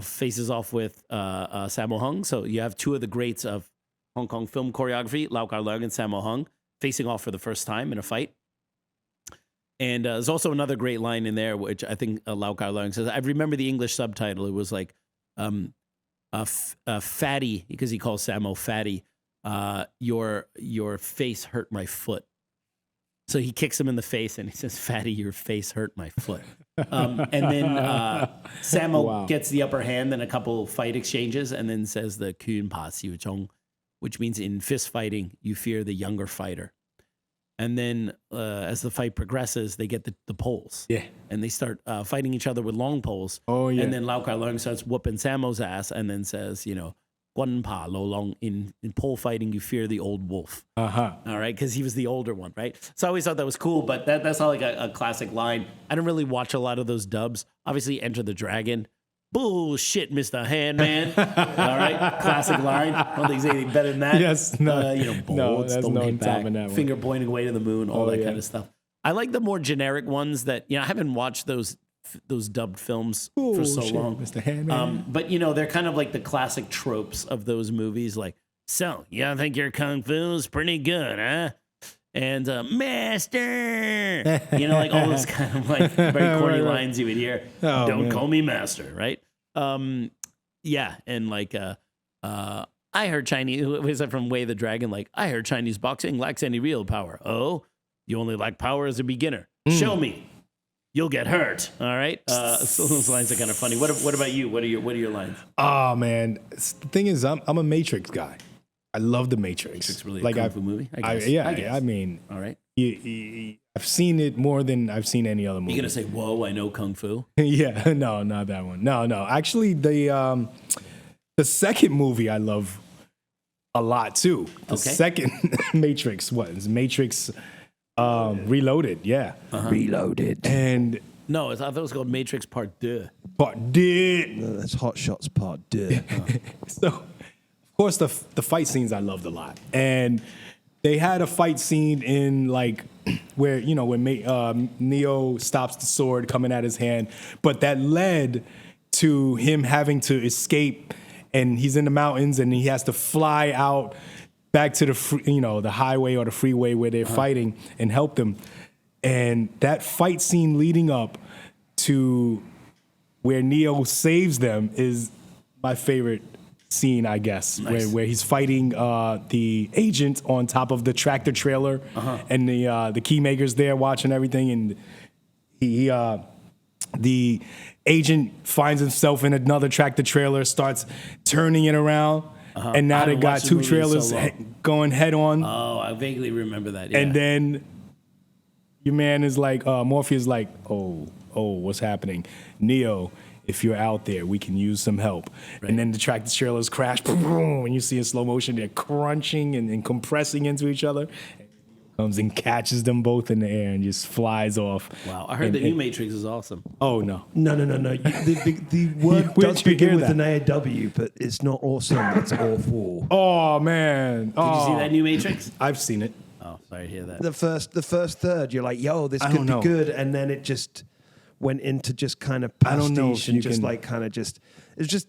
faces off with Sammo Hung. So you have two of the greats of Hong Kong film choreography, Lau Kar Leung and Sammo Hung, facing off for the first time in a fight. And there's also another great line in there, which I think Lau Kar Leung says. I remember the English subtitle. It was like, fatty, because he calls Sammo fatty. Your face hurt my foot. So he kicks him in the face and he says, fatty, your face hurt my foot. And then Sammo gets the upper hand in a couple fight exchanges and then says the kun pa xiu zhong, which means in fist fighting, you fear the younger fighter. And then as the fight progresses, they get the poles. Yeah. And they start fighting each other with long poles. Oh, yeah. And then Lau Kar Leung starts whooping Sammo's ass and then says, guan pa lo long, in pole fighting, you fear the old wolf. Uh-huh. All right, because he was the older one, right? So I always thought that was cool, but that's not like a classic line. I don't really watch a lot of those dubs. Obviously, Enter the Dragon. Bullshit, Mr. Handman. All right, classic line. I don't think there's anything better than that. Yes, no. Bolts, there's don't no hit back, topping that one. finger pointing away to the moon, all that kind of stuff. I like the more generic ones that, I haven't watched those dubbed films for so Shit, long. Mr. Handman. But, they're kind of like the classic tropes of those movies. Like, so, you think your Kung Fu is pretty good, huh? And, Master! Like all those kind of like very corny lines you would hear. Oh, Don't man. call me Master, right? Yeah, and like, I heard Chinese, was that from Way the Dragon? Like, I heard Chinese boxing lacks any real power. Oh, you only lack power as a beginner. Show me. You'll get hurt. All right. So those lines are kind of funny. What about you? What are your lines? Oh, man. The thing is, I'm a Matrix guy. I love the Matrix. Matrix really a Kung Fu movie? I guess. I mean, All right. I've seen it more than I've seen any other movie. You're gonna say, "Whoa, I know Kung Fu." Yeah, no, not that one. No. Actually, the second movie I love a lot too. The second Matrix was Matrix Reloaded. Yeah, Reloaded. and No, I thought it was called Matrix Part 2. but did No, that's Hot Shots Part 2. so. Of course, the fight scenes I loved a lot, and they had a fight scene in like where when Neo stops the sword coming at his hand, but that led to him having to escape, and he's in the mountains and he has to fly out back to the highway or the freeway where they're fighting and help them, and that fight scene leading up to where Neo saves them is my favorite scene, I guess, Nice. where he's fighting the agent on top of the tractor trailer, and the key makers there watching everything, and the agent finds himself in another tractor trailer, starts turning it around, and now I they haven't got watched the two movie in trailers so long. going head on, Oh, I vaguely remember that. Yeah. and then your man is like, Morpheus is like, oh, what's happening? Neo, if you're out there, we can use some help. Right. And then the tractor trailers crash, and you see in slow motion, they're crunching and compressing into each other. And comes and catches them both in the air and just flies off. Wow, I heard the new Matrix is awesome. Oh, no. No. The word Where'd does you begin hear with that? an AW, but it's not awesome. It's awful. Oh, man. Did you see that new Matrix? I've seen it. Oh, sorry to hear that. The first third, you're like, yo, this I could don't be know. good, and then it just went into just kind of I don't know if pastiche and you just can- like kind of just it's just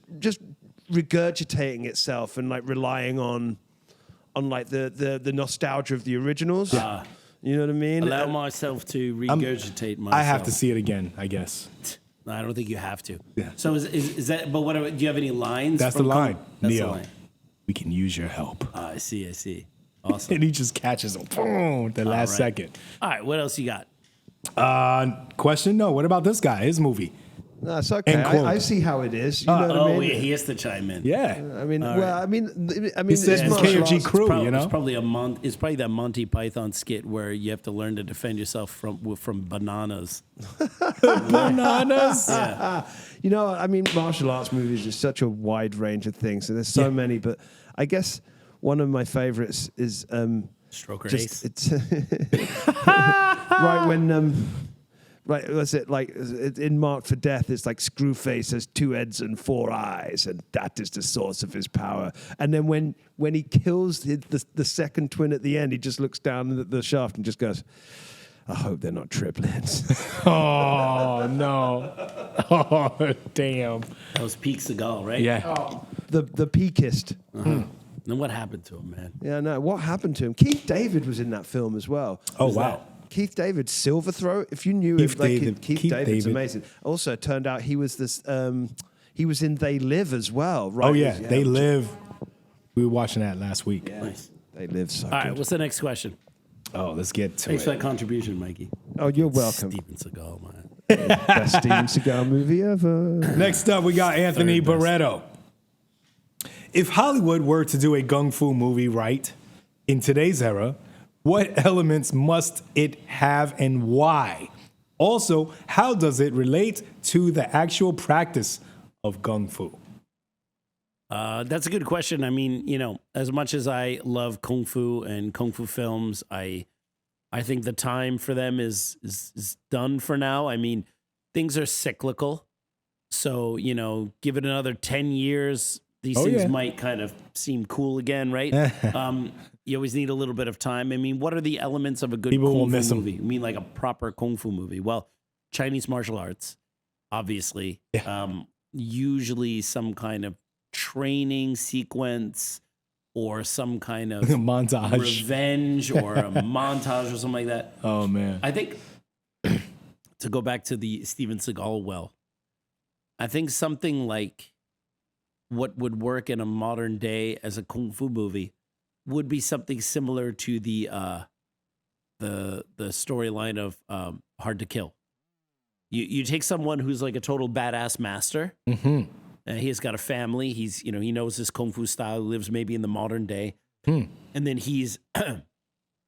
regurgitating itself and like relying on on like the nostalgia of the originals. Yeah. You know what I mean? Allow myself to regurgitate myself. I have to see it again, I guess. No, I don't think you have to. Yeah. So is that? But what? Do you have any lines? That's from the line. That's Neo, the line. we can use your help. I see. Awesome. And he just catches him. Boom, the last second. All right. What else you got? Question? No. What about this guy? His movie? No, it's okay. And quote. I see how it is. You know what I mean? Yeah, he has to chime in. Yeah. I mean, I mean, He said it's it's martial KFG arts. crew, It's you know? probably it's probably that Monty Python skit where you have to learn to defend yourself from bananas. Bananas. You know, I mean, martial arts movies are such a wide range of things, and there's so many. But I guess one of my favorites is Stroker just Ace. it's right when right, was it like in Marked for Death? It's like Screwface has 2 heads and 4 eyes, and that is the source of his power. And then when he kills the second twin at the end, he just looks down at the shaft and just goes, "I hope they're not triplets." Oh, no. Oh, damn. That was Pete Segal, right? Yeah. the peakist. Then what happened to him, man? Yeah, no. What happened to him? Keith David was in that film as well. Oh, wow. Keith David, Silver Throat. If you knew Keith him, like David. Keith Keith David's David. amazing. Also, it turned out he was this. He was in They Live as well, right? Oh, yeah. They Live. We were watching that last week. Nice. They Live so All right. good. What's the next question? Oh, let's get to Thanks for it. that contribution, Mikey. Oh, you're welcome. Steven Seagal, man. Best Steven Seagal movie ever. Next up, we got Anthony Third best. Barreto. If Hollywood were to do a Gung Fu movie right in today's era, what elements must it have and why? Also, how does it relate to the actual practice of Gung Fu? That's a good question. I mean, you know, as much as I love Kung Fu and Kung Fu films, I think the time for them is done for now. I mean, things are cyclical. So, you know, give it another 10 years, these things might kind of seem cool again, right? You always need a little bit of time. I mean, what are the elements of a good People will Kung miss Fu 'em. movie? I mean, like a proper Kung Fu movie. Well, Chinese martial arts, obviously. Usually some kind of training sequence or some kind of Montage. revenge or a montage or something like that. Oh, man. I think to go back to the Steven Seagal I think something like what would work in a modern day as a Kung Fu movie would be something similar to the storyline of Hard to Kill. You take someone who's like a total badass master. Mm-hmm. He's got a family. He knows his Kung Fu style. Lives maybe in the modern day, and then he's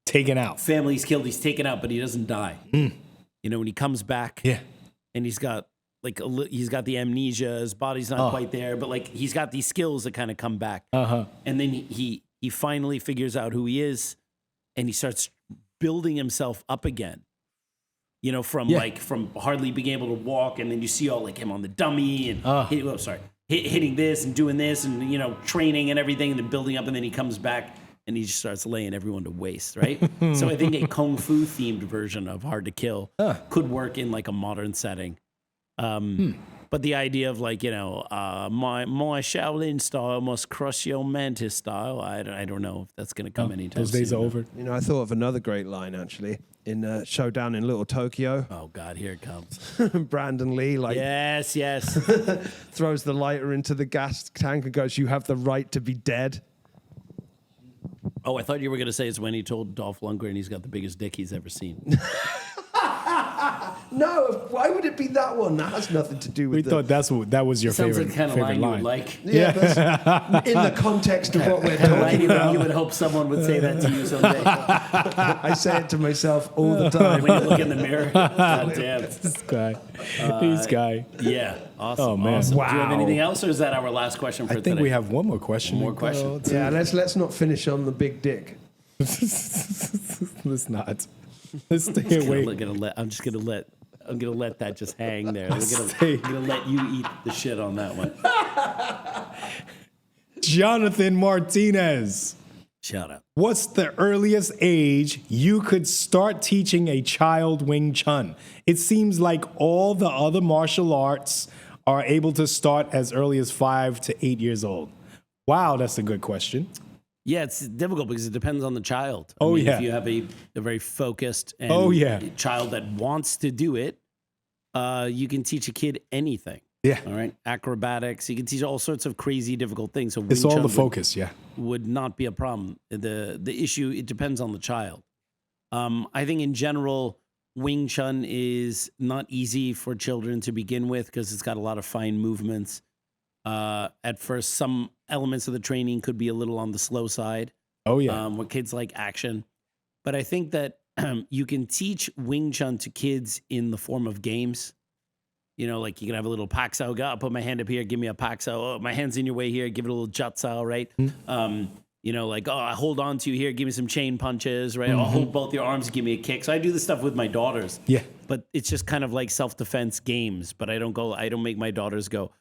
Taken out. family's killed. He's taken out, but he doesn't die. You know, when he comes back, Yeah. and he's got he's got the amnesia. His body's not quite there, but like he's got these skills that kind of come back. And then he finally figures out who he is, and he starts building himself up again. You know, from hardly being able to walk, and then you see all like him on the dummy and hitting this and doing this, and you know, training and everything, and then building up, and then he comes back and he just starts laying everyone to waste, right? So I think a Kung Fu themed version of Hard to Kill could work in like a modern setting. But the idea of like, you know, my Shaolin style must crush your mantis style, I don't know if that's going to come anytime Those days soon. are over. You know, I thought of another great line actually in Showdown in Little Tokyo. Oh God, here it comes. Brandon Lee Yes. throws the lighter into the gas tank and goes, "You have the right to be dead." Oh, I thought you were going to say it's when he told Dolph Lundgren he's got the biggest dick he's ever seen. No, why would it be that one? That has nothing to do with We thought that was your Sounds favorite, like the kind of favorite line you would line. like. Yeah, but in the context of what we're Line talking you, about. you would hope someone would say that to you someday I say it to myself all the time. when you look in the mirror. God damn. This guy. This guy. Yeah, awesome. Oh, man. Awesome. Do you have Wow. anything else, or is that our last question for I today? think we have one more question. One more question. Yeah, let's not finish on the big dick. Let's not. Let's stay away. I'm gonna let that just hang there. I'm gonna let you eat the shit on that one. Jonathan Martinez. Shout out. What's the earliest age you could start teaching a child Wing Chun? It seems like all the other martial arts are able to start as early as 5 to 8 years old. Wow, that's a good question. Yeah, it's difficult because it depends on the child. Oh, yeah. If you have a very focused and child that wants to do it, you can teach a kid anything. Yeah. All right. Acrobatics. You can teach all sorts of crazy, difficult things. So It's Wing all Chun the focus, would not be a problem. The issue, it depends on the child. I think in general, Wing Chun is not easy for children to begin with because it's got a lot of fine movements. At first, some elements of the training could be a little on the slow side. Oh, yeah. Where kids like action. But I think that you can teach Wing Chun to kids in the form of games. You know, like you can have a little pak sao. I'll put my hand up here, give me a pak sao. Oh, my hand's in your way here, give it a little jut sao, right? You know, like, oh, I hold on to you here, give me some chain punches, right? I'll hold both your arms, give me a kick. So I do this stuff with my daughters. Yeah. But it's just kind of like self-defense games. But I don't make my daughters go,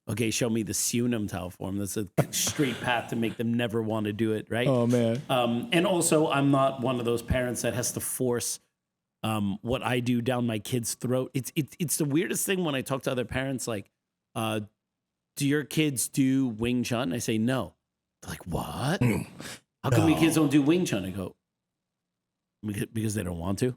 okay, show me the Sunam Tao form. That's a straight path to make them never want to do it, right? Oh, man. And also, I'm not one of those parents that has to force what I do down my kid's throat. It's the weirdest thing when I talk to other parents, like, do your kids do Wing Chun? I say, no. They're like, what? How come your kids don't do Wing Chun? I go, because they don't want to.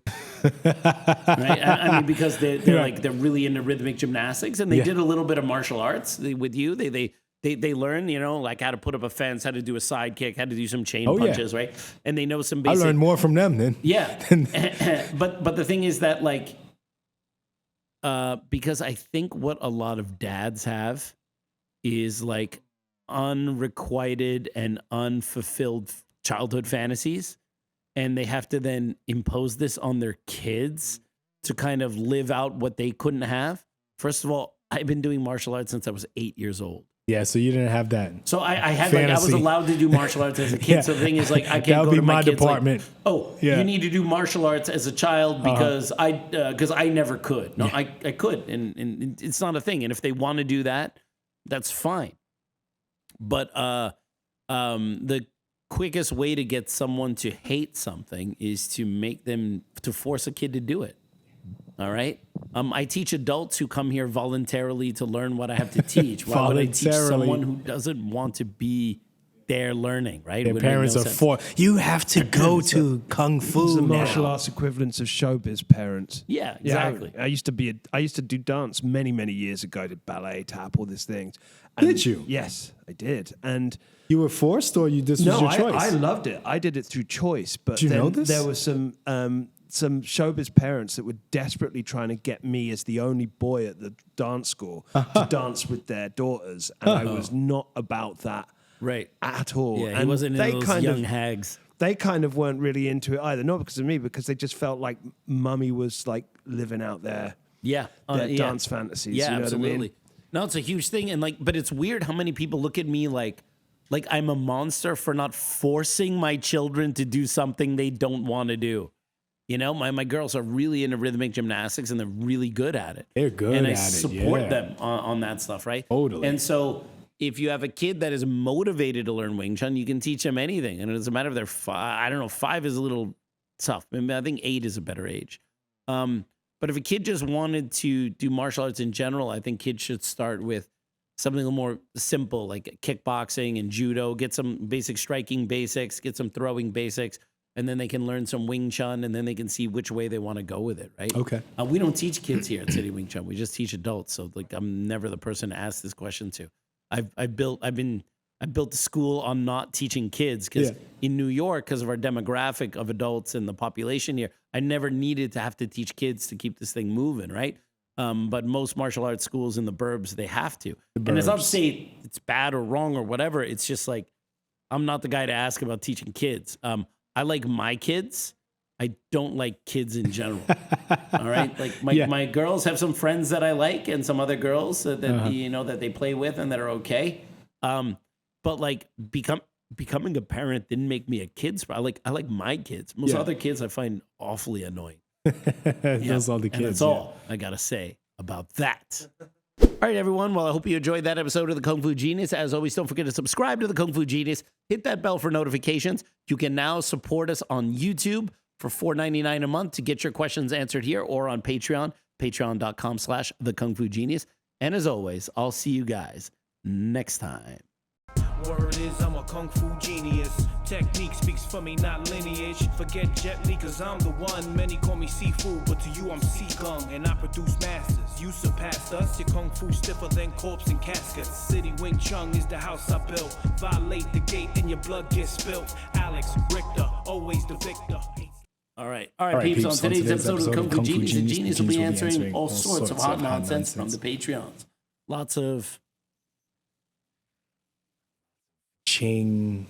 Right? I mean, because they're really into rhythmic gymnastics, and they did a little bit of martial arts with you. They learn, you know, like how to put up a fence, how to do a side kick, how to do some chain punches, right? And they know some basic. I learned more from them then. Yeah. But the thing is that, like, because I think what a lot of dads have is like unrequited and unfulfilled childhood fantasies. And they have to then impose this on their kids to kind of live out what they couldn't have. First of all, I've been doing martial arts since I was 8 years old. Yeah, so you didn't have that. So I was allowed to do martial arts as a kid. So the thing is, like, I can't go to my kids department. Like, you need to do martial arts as a child because I never could. No, I could, and it's not a thing. And if they want to do that, that's fine. But the quickest way to get someone to hate something is to force a kid to do it. All right. I teach adults who come here voluntarily to learn what I have to teach. Why would I teach someone who doesn't want to be there learning, right? Their parents are you have to go to Kung Fu. The martial arts equivalents of showbiz parents. Yeah, exactly. I used to do dance many years ago. I did ballet, tap, all these things. And did you? Yes, I did. And you were forced, or this was your choice? I loved it. I did it through choice. But did you know this? There was some showbiz parents that were desperately trying to get me as the only boy at the dance school to dance with their daughters, and I was not about that. Right. At all. Yeah, and he wasn't into those young hags. They kind of weren't really into it either. Not because of me, because they just felt like mummy was like living out their dance fantasies. Yeah, you know absolutely. what I mean? No, it's a huge thing. And but it's weird how many people look at me like I'm a monster for not forcing my children to do something they don't want to do. You know, my girls are really into rhythmic gymnastics and they're really good at it. They're good and at I it. support them on that stuff, right? Totally. And so if you have a kid that is motivated to learn Wing Chun, you can teach them anything. And it doesn't matter if they're 5. I don't know, 5 is a little tough. I think 8 is a better age. But if a kid just wanted to do martial arts in general, I think kids should start with something a little more simple, like kickboxing and judo. Get some basic striking basics, get some throwing basics, and then they can learn some Wing Chun, and then they can see which way they want to go with it, right? Okay. We don't teach kids here at City Wing Chun. We just teach adults. So, like, I'm never the person to ask this question to. I built the school on not teaching kids because in New York, because of our demographic of adults and the population here, I never needed to have to teach kids to keep this thing moving, right? But most martial arts schools in the burbs, they have to. And it's not to say it's bad or wrong or whatever. It's just like, I'm not the guy to ask about teaching kids. I like my kids. I don't like kids in general. All right. Like my girls have some friends that I like and some other girls that you know, that they play with and that are okay. But like becoming a parent didn't make me a kid's. I like my kids. Most other kids I find awfully annoying. Those are the kids. And that's all I got to say about that. All right, everyone. Well, I hope you enjoyed that episode of the Kung Fu Genius. As always, don't forget to subscribe to the Kung Fu Genius. Hit that bell for notifications. You can now support us on YouTube for $4.99 a month to get your questions answered here, or on Patreon, patreon.com/thekungfugenius. And as always, I'll see you guys next time. Word is I'm a Kung Fu genius. Technique speaks for me, not lineage. Forget Jet Li, cause I'm the one. Many call me seafood, but to you I'm Seagung. And I produce masters. You surpassed us. Your Kung Fu stiffer than corpse and caskets. City Wing Chun is the house I built. Violate the gate and your blood gets spilled. Alex, Richter, always the victor. All right, peeps. On today's episode of Kung Fu Genius, the Genius will be answering all sorts of hot nonsense from the Patreons. Lots of Ching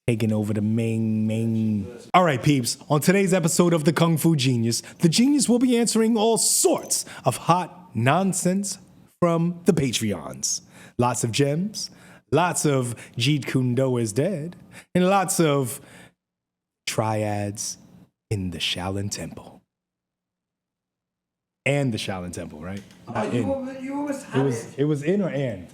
taking over the Ming. All right, peeps. On today's episode of the Kung Fu Genius, the Genius will be answering all sorts of hot nonsense from the Patreons. Lots of gems, lots of Jeet Kune Do is dead, and lots of triads in the Shaolin Temple. And the Shaolin Temple, right? You almost had it. It was in or and?